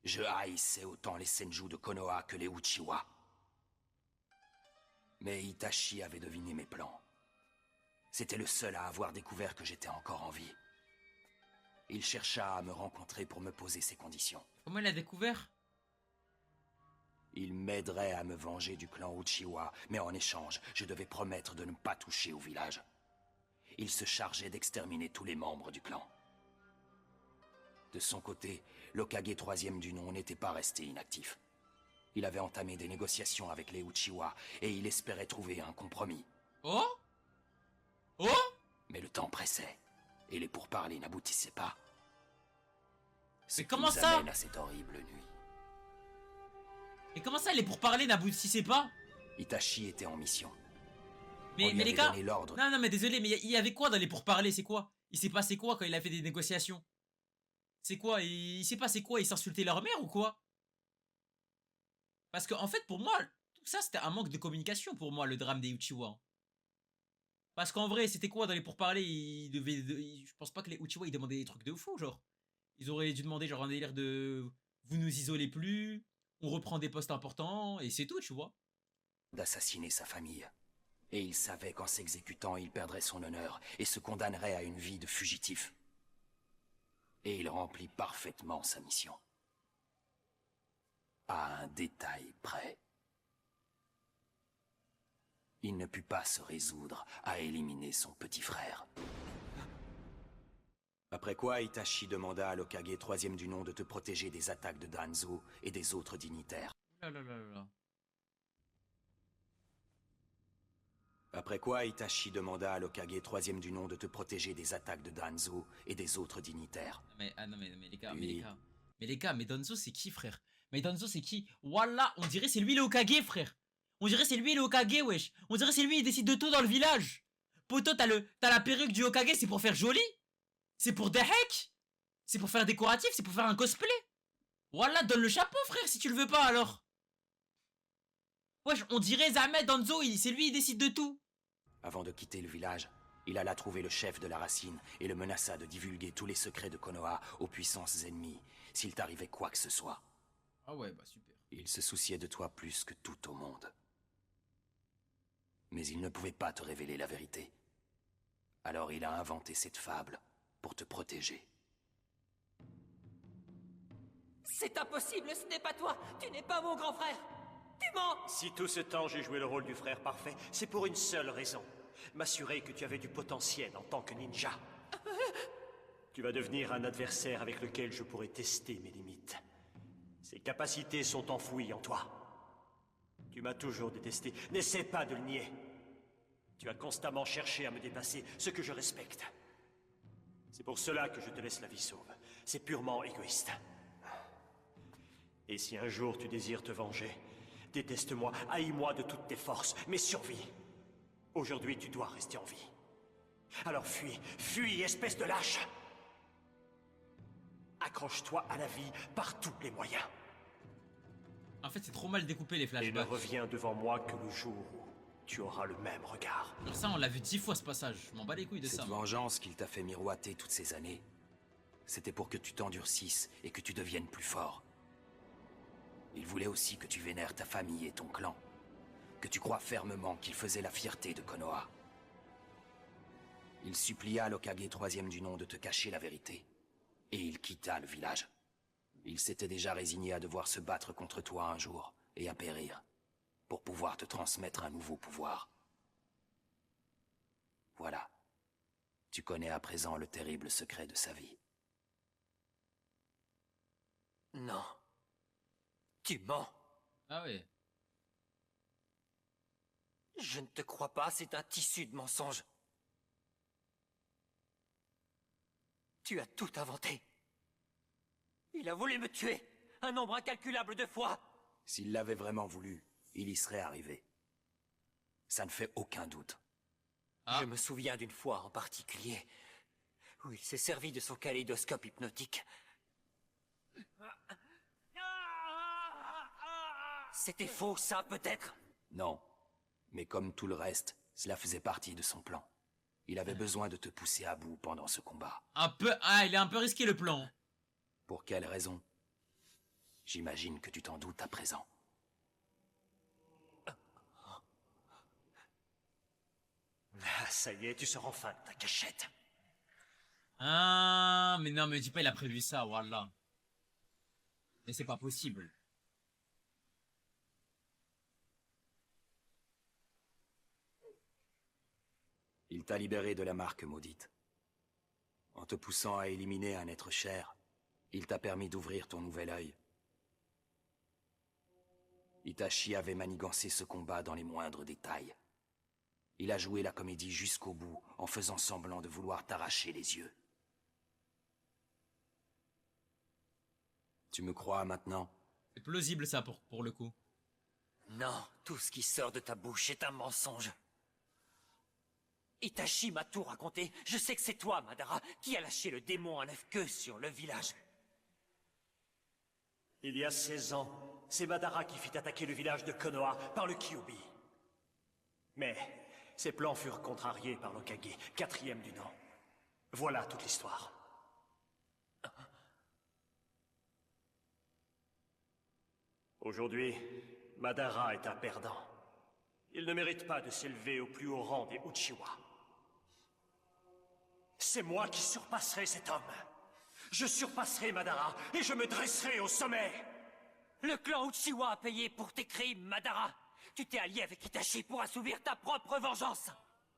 Je haïssais autant les Senju de Konoha que les Uchiwa. Mais Itachi avait deviné mes plans. C'était le seul à avoir découvert que j'étais encore en vie. Il chercha à me rencontrer pour me poser ses conditions. Comment il a découvert? Il m'aiderait à me venger du clan Uchiwa, mais en échange, je devais promettre de ne pas toucher au village. Il se chargeait d'exterminer tous les membres du clan. De son côté, l'Hokage 3e du nom n'était pas resté inactif. Il avait entamé des négociations avec les Uchiwa et il espérait trouver un compromis. Oh? Oh? Mais le temps pressait et les pourparlers n'aboutissaient pas. Mais comment ça? Amène à cette horrible nuit. Et comment ça les pourparlers n'aboutissaient pas? Itachi était en mission. Mais lui les avait gars, donné l'ordre. non mais désolé, mais il y avait quoi dans les pourparlers? C'est quoi? Il s'est passé quoi quand il a fait des négociations? C'est quoi? Il s'est passé quoi? Ils s'insultaient leur mère ou quoi? Parce que en fait pour moi, tout ça c'était un manque de communication pour moi, le drame des Uchiwa. Parce qu'en vrai c'était quoi dans les pourparlers? Je pense pas que les Uchiwa ils demandaient des trucs de fou, genre. Ils auraient dû demander genre un délire de vous nous isolez plus, on reprend des postes importants et c'est tout, tu vois. D'assassiner sa famille. Et il savait qu'en s'exécutant, il perdrait son honneur et se condamnerait à une vie de fugitif. Et il remplit parfaitement sa mission. À un détail près. Il ne put pas se résoudre à éliminer son petit frère. Après quoi, Itachi demanda à l'Hokage troisième du nom de te protéger des attaques de Danzo et des autres dignitaires. Après quoi, Itachi demanda à l'Hokage troisième du nom de te protéger des attaques de Danzo et des autres dignitaires. Mais les gars, mais Danzo c'est qui, frère? Mais Danzo c'est qui? Wallah, on dirait c'est lui le Hokage, frère. On dirait c'est lui le Hokage, wesh. On dirait c'est lui, il décide de tout dans le village. Poto, t'as la perruque du Hokage, c'est pour faire joli? C'est pour des hacks? C'est pour faire décoratif? C'est pour faire un cosplay? Wallah, donne le chapeau, frère, si tu le veux pas, alors. Wesh, on dirait Zamet Danzo, c'est lui, il décide de tout. Avant de quitter le village, il alla trouver le chef de la racine et le menaça de divulguer tous les secrets de Konoha aux puissances ennemies, s'il t'arrivait quoi que ce soit. Ah ouais, bah super. Il se souciait de toi plus que tout au monde. Mais il ne pouvait pas te révéler la vérité. Alors il a inventé cette fable pour te protéger. C'est impossible, ce n'est pas toi. Tu n'es pas mon grand frère. Tu mens. Si tout ce temps j'ai joué le rôle du frère parfait, c'est pour une seule raison. M'assurer que tu avais du potentiel en tant que ninja. Tu vas devenir un adversaire avec lequel je pourrai tester mes limites. Ses capacités sont enfouies en toi. Tu m'as toujours détesté. N'essaie pas de le nier. Tu as constamment cherché à me dépasser, ce que je respecte. C'est pour cela que je te laisse la vie sauve. C'est purement égoïste. Et si un jour tu désires te venger, déteste-moi, haïs-moi de toutes tes forces, mais survis. Aujourd'hui, tu dois rester en vie. Alors fuis, fuis, espèce de lâche. Accroche-toi à la vie par tous les moyens. En fait, c'est trop mal découpé les Et ne flashbacks. reviens devant moi que le jour où tu auras le même regard. Alors ça, on l'a vu 10 fois ce passage. Je m'en bats les couilles de Cette ça. vengeance qu'il t'a fait miroiter toutes ces années, c'était pour que tu t'endurcisses et que tu deviennes plus fort. Il voulait aussi que tu vénères ta famille et ton clan, que tu crois fermement qu'il faisait la fierté de Konoha. Il supplia l'Hokage troisième du nom de te cacher la vérité, et il quitta le village. Il s'était déjà résigné à devoir se battre contre toi un jour, et à périr, pour pouvoir te transmettre un nouveau pouvoir. Voilà. Tu connais à présent le terrible secret de sa vie. Non. Tu mens. Ah oui. Je ne te crois pas, c'est un tissu de mensonges. Tu as tout inventé. Il a voulu me tuer, un nombre incalculable de fois. S'il l'avait vraiment voulu, il y serait arrivé. Ça ne fait aucun doute. Je me souviens d'une fois en particulier où il s'est servi de son kaléidoscope hypnotique. C'était faux, ça, peut-être? Non. Mais comme tout le reste, cela faisait partie de son plan. Il avait besoin de te pousser à bout pendant ce combat. Un peu... Ah, il est un peu risqué le plan. Pour quelle raison? J'imagine que tu t'en doutes à présent. Ah, ça y est, tu sors enfin de ta cachette. Ah, mais non, me dis pas il a prévu ça, wallah. Mais c'est pas possible. Il t'a libéré de la marque maudite. En te poussant à éliminer un être cher, il t'a permis d'ouvrir ton nouvel œil. Itachi avait manigancé ce combat dans les moindres détails. Il a joué la comédie jusqu'au bout, en faisant semblant de vouloir t'arracher les yeux. Tu me crois maintenant? C'est plausible ça pour le coup. Non, tout ce qui sort de ta bouche est un mensonge. Itachi m'a tout raconté. Je sais que c'est toi, Madara, qui a lâché le démon à 9 queues sur le village. Il y a 16 ans, c'est Madara qui fit attaquer le village de Konoha par le Kyuubi. Mais ses plans furent contrariés par l'Hokage, 4e du nom. Voilà toute l'histoire. Aujourd'hui, Madara est un perdant. Il ne mérite pas de s'élever au plus haut rang des Uchiwa. C'est moi qui surpasserai cet homme. Je surpasserai Madara et je me dresserai au sommet. Le clan Uchiwa a payé pour tes crimes, Madara. Tu t'es allié avec Itachi pour assouvir ta propre vengeance.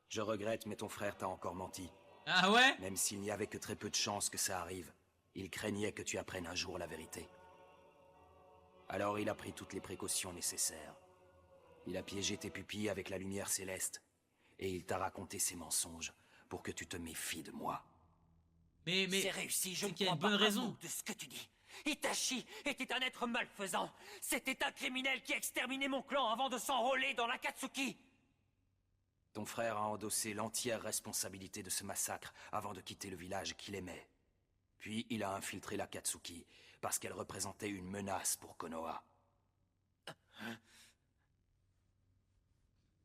Je regrette, mais ton frère t'a encore menti. Ah ouais? Même s'il n'y avait que très peu de chances que ça arrive, il craignait que tu apprennes un jour la vérité. Alors il a pris toutes les précautions nécessaires. Il a piégé tes pupilles avec la lumière céleste, et il t'a raconté ses mensonges pour que tu te méfies de moi. Mais c'est réussi, je ne qu'il y a crois une bonne pas un raison mot de ce que tu dis. Itachi était un être malfaisant. C'était un criminel qui a exterminé mon clan avant de s'enrôler dans l'Akatsuki. Ton frère a endossé l'entière responsabilité de ce massacre avant de quitter le village qu'il aimait. Puis il a infiltré l'Akatsuki parce qu'elle représentait une menace pour Konoha.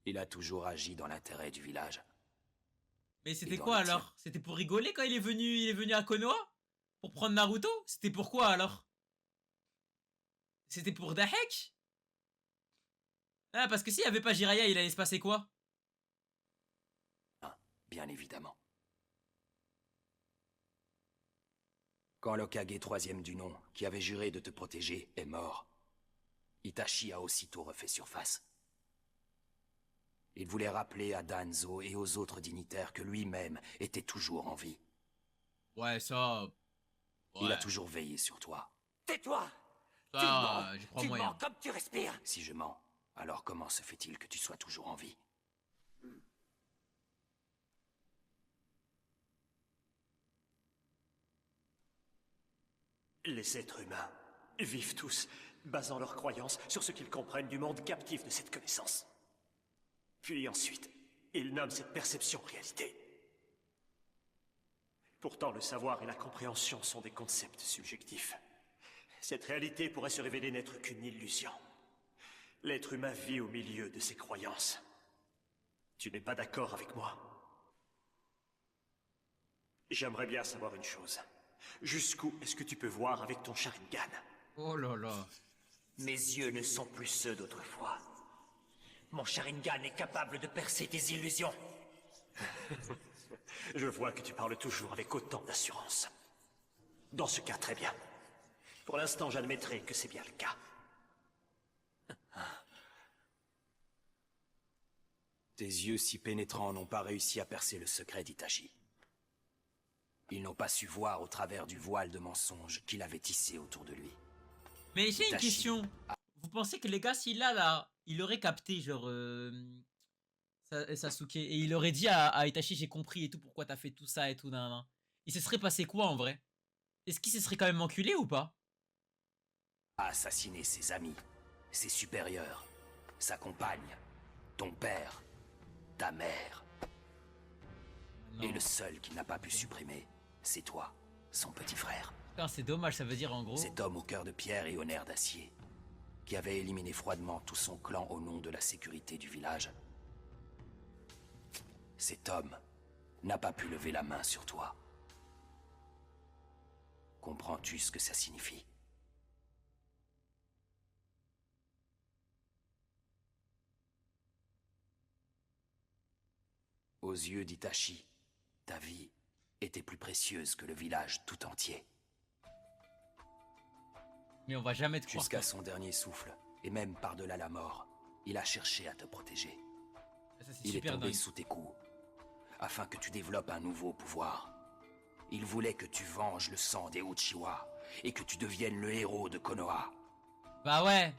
Il a toujours agi dans l'intérêt du village. Mais c'était quoi alors? C'était pour rigoler quand il est venu à Konoha? Pour prendre Naruto? C'était pourquoi alors? C'était pour Dahek? Ah, parce que s'il n'y avait pas Jiraiya, il allait se passer quoi? Ah, bien évidemment. Quand l'Hokage 3e du nom, qui avait juré de te protéger, est mort, Itachi a aussitôt refait surface. Il voulait rappeler à Danzo et aux autres dignitaires que lui-même était toujours en vie. Ouais, ça... Ouais. Il a toujours veillé sur toi. Tais-toi! Ça, tu mens, j'y crois tu moyen. mens comme tu respires. Si je mens, alors comment se fait-il que tu sois toujours en vie? Les êtres humains vivent tous, basant leurs croyances sur ce qu'ils comprennent du monde captif de cette connaissance. Puis ensuite, ils nomment cette perception réalité. Pourtant, le savoir et la compréhension sont des concepts subjectifs. Cette réalité pourrait se révéler n'être qu'une illusion. L'être humain vit au milieu de ses croyances. Tu n'es pas d'accord avec moi? J'aimerais bien savoir une chose. Jusqu'où est-ce que tu peux voir avec ton Sharingan? Oh là là. Mes yeux ne sont plus ceux d'autrefois. Mon Sharingan est capable de percer tes illusions. Je vois que tu parles toujours avec autant d'assurance. Dans ce cas, très bien. Pour l'instant, j'admettrai que c'est bien le cas. Tes yeux si pénétrants n'ont pas réussi à percer le secret d'Itachi. Ils n'ont pas su voir au travers du voile de mensonges qu'il avait tissé autour de lui. Mais j'ai une Itachi. question. Vous pensez que les gars, s'il a là, il aurait capté, genre... Sasuke, et il aurait dit à Itachi, j'ai compris et tout, pourquoi t'as fait tout ça et tout, nan. Il se serait passé quoi en vrai? Est-ce qu'il se serait quand même enculé ou pas? A assassiné ses amis, ses supérieurs, sa compagne, ton père, ta mère. Non. Et le seul qu'il n'a pas pu supprimer, c'est toi, son petit frère. Putain, c'est dommage, ça veut dire en gros... Cet homme au cœur de pierre et au nerf d'acier, qui avait éliminé froidement tout son clan au nom de la sécurité du village. Cet homme n'a pas pu lever la main sur toi. Comprends-tu ce que ça signifie? Aux yeux d'Itachi, ta vie était plus précieuse que le village tout entier. Mais on va jamais te croire. Jusqu'à son dernier souffle, et même par-delà la mort, il a cherché à te protéger. Ça, Il est tombé dingue. sous tes coups, afin que tu développes un nouveau pouvoir. Il voulait que tu venges le sang des Uchiwa, et que tu deviennes le héros de Konoha. Bah ouais.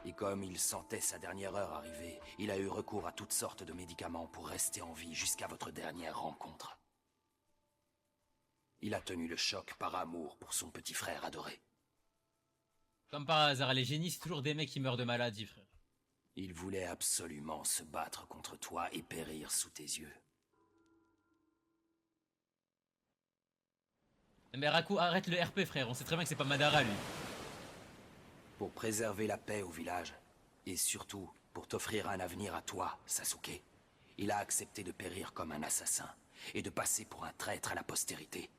Et comme il sentait sa dernière heure arriver, il a eu recours à toutes sortes de médicaments pour rester en vie jusqu'à votre dernière rencontre. Il a tenu le choc par amour pour son petit frère adoré. Comme par hasard, les génies, c'est toujours des mecs qui meurent de maladie, frère. Il voulait absolument se battre contre toi et périr sous tes yeux. Mais Raku, arrête le RP, frère. On sait très bien que c'est pas Madara, lui. Pour préserver la paix au village, et surtout pour t'offrir un avenir à toi, Sasuke, il a accepté de périr comme un assassin et de passer pour un traître à la postérité.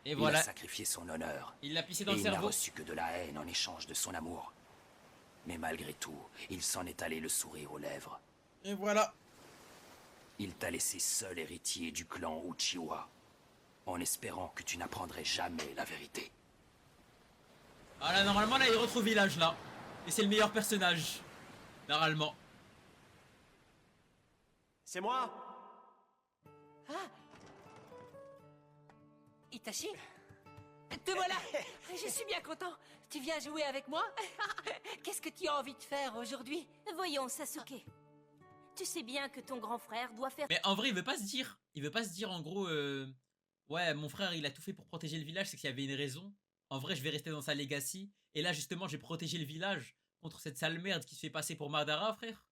Et voilà. Il a sacrifié son honneur. Il l'a pissé dans le il n'a cerveau. reçu que de la haine en échange de son amour. Mais malgré tout, il s'en est allé le sourire aux lèvres. Et voilà. Il t'a laissé seul héritier du clan Uchiwa, en espérant que tu n'apprendrais jamais la vérité. Ah là, normalement, là, il retrouve le village, là. Et c'est le meilleur personnage. Normalement. C'est moi. Ah Itachi, te voilà. Je suis bien content. Tu viens jouer avec moi? Qu'est-ce que tu as envie de faire aujourd'hui? Voyons, Sasuke. Tu sais bien que ton grand frère doit faire... Mais en vrai, il veut pas se dire. Il veut pas se dire, en gros, ouais, mon frère, il a tout fait pour protéger le village, c'est qu'il y avait une raison. En vrai, je vais rester dans sa legacy. Et là, justement, j'ai protégé le village contre cette sale merde qui se fait passer pour Madara, frère.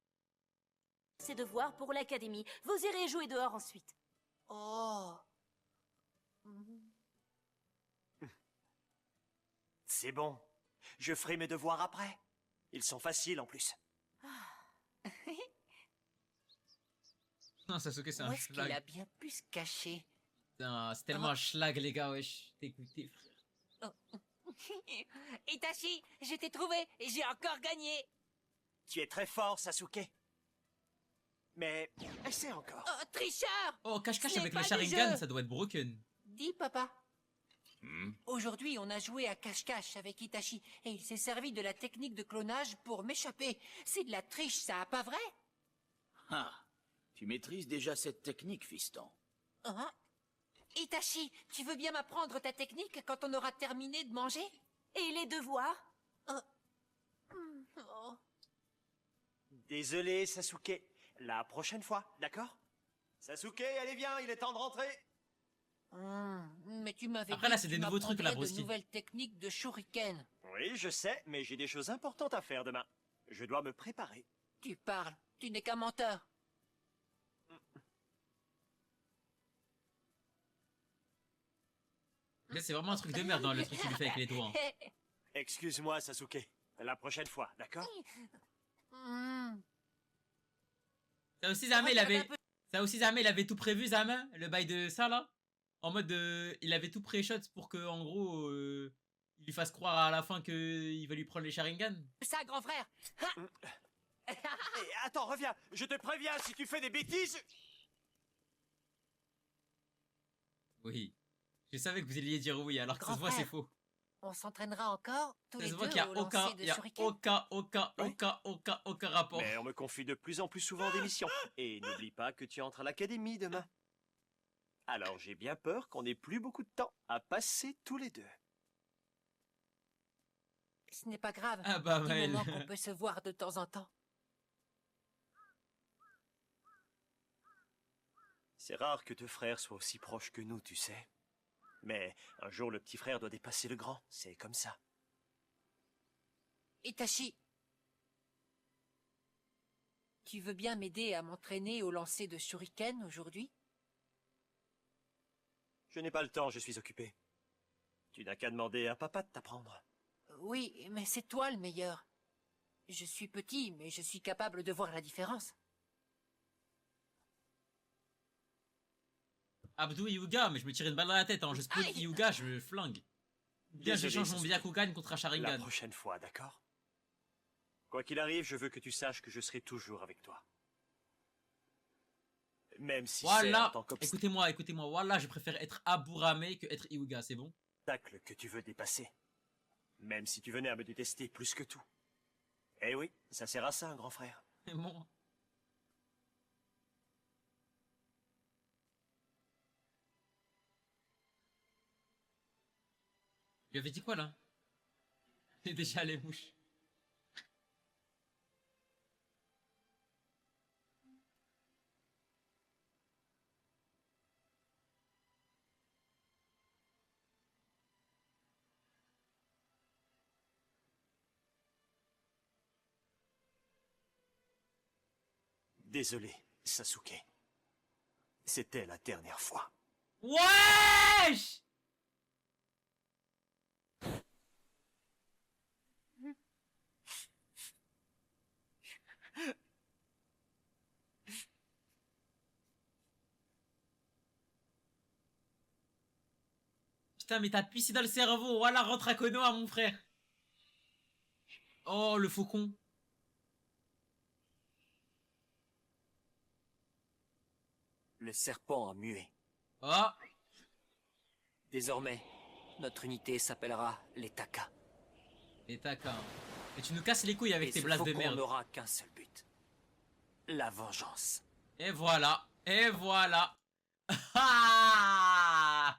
ses devoirs pour l'académie. Vous irez jouer dehors ensuite. Oh. C'est bon. Je ferai mes devoirs après. Ils sont faciles en plus. Non, Sasuke, c'est Où un est-ce qu'il schlag. a bien pu se cacher? C'est tellement un schlag, les gars, wesh. T'es écouté, frère. Itachi, je t'ai trouvé et j'ai encore gagné. Tu es très fort, Sasuke. Mais essaie encore. Oh, tricheur! Oh, cache-cache Ce n'est avec le pas du Sharingan, jeu. ça doit être broken. Dis, papa. Aujourd'hui, on a joué à cache-cache avec Itachi et il s'est servi de la technique de clonage pour m'échapper. C'est de la triche, ça, pas vrai? Ah, tu maîtrises déjà cette technique, fiston. Hein? Itachi, tu veux bien m'apprendre ta technique quand on aura terminé de manger? Et les devoirs? Oh. Désolé, Sasuke. La prochaine fois, d'accord? Sasuke, allez viens, il est temps de rentrer. Mais tu m'avais Après, là, dit c'est que des tu nouveaux trucs, là, m'apprendrais de Broski. nouvelles techniques de shuriken. Oui, je sais, mais j'ai des choses importantes à faire demain. Je dois me préparer. Tu parles, tu n'es qu'un menteur. Là, c'est vraiment un truc de merde, dans le truc qu'il lui fait avec les doigts. hein. Excuse-moi, Sasuke. La prochaine fois, d'accord? Ça aussi, Zama, il avait tout prévu, Zama, le bail de ça, là. En mode, il avait tout pré-shot pour que, en gros, il lui fasse croire à la fin qu'il va lui prendre les Sharingan. Ça, grand frère. Eh, attends, reviens. Je te préviens, si tu fais des bêtises... Oui. Je savais que vous alliez dire oui, alors que ça Grand se voit, c'est frère. faux. On s'entraînera encore tous Ça les se voit deux qu'il n'y a au lancer de shuriken. aucun rapport. Mais on me confie de plus en plus souvent des missions. Et n'oublie pas que tu entres à l'académie demain. Alors j'ai bien peur qu'on n'ait plus beaucoup de temps à passer tous les deux. Ce n'est pas grave. Ah bah, du Maël. moment qu'on peut se voir de temps en temps. C'est rare que deux frères soient aussi proches que nous, tu sais. Mais un jour, le petit frère doit dépasser le grand. C'est comme ça. Itachi, tu veux bien m'aider à m'entraîner au lancer de shuriken aujourd'hui? Je n'ai pas le temps, je suis occupé. Tu n'as qu'à demander à papa de t'apprendre. Oui, mais c'est toi le meilleur. Je suis petit, mais je suis capable de voir la différence. Abdou Hyuga, mais je me tire une balle dans la tête, hein. Je spawn Hyuga, je flingue. Bien, Désolé, j'échange mon Sasuke. Byakugan contre un La Sharingan. prochaine fois, d'accord? Quoi qu'il arrive, je veux que tu saches que je serai toujours avec toi. Même si c'est en Voilà, tant écoutez-moi, voilà, je préfère être Aburame que être Hyuga, c'est bon? obstacle que tu veux dépasser. Même si tu venais à me détester plus que tout. Eh oui, ça sert à ça, un grand frère. C'est bon. Il avait dit quoi là? C'est déjà les mouches. Désolé, Sasuke. C'était la dernière fois. Wesh! Putain, mais t'as pissé dans le cerveau. Voilà, rentre à Konoha, mon frère. Oh, le faucon. Le serpent a mué. Oh. Désormais, notre unité s'appellera les Taka. Et tac, hein. Et tu nous casses les couilles avec Et tes ce blases de faucon merde. n'aura qu'un seul but. La vengeance. Et voilà. Et voilà. Ah!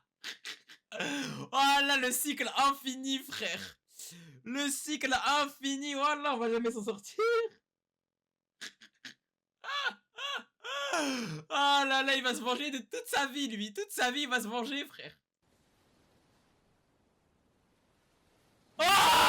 Oh là, le cycle infini, frère. Le cycle infini. Oh là, on va jamais s'en sortir. Oh là là, il va se venger de toute sa vie, lui. Toute sa vie, il va se venger, frère. Oh!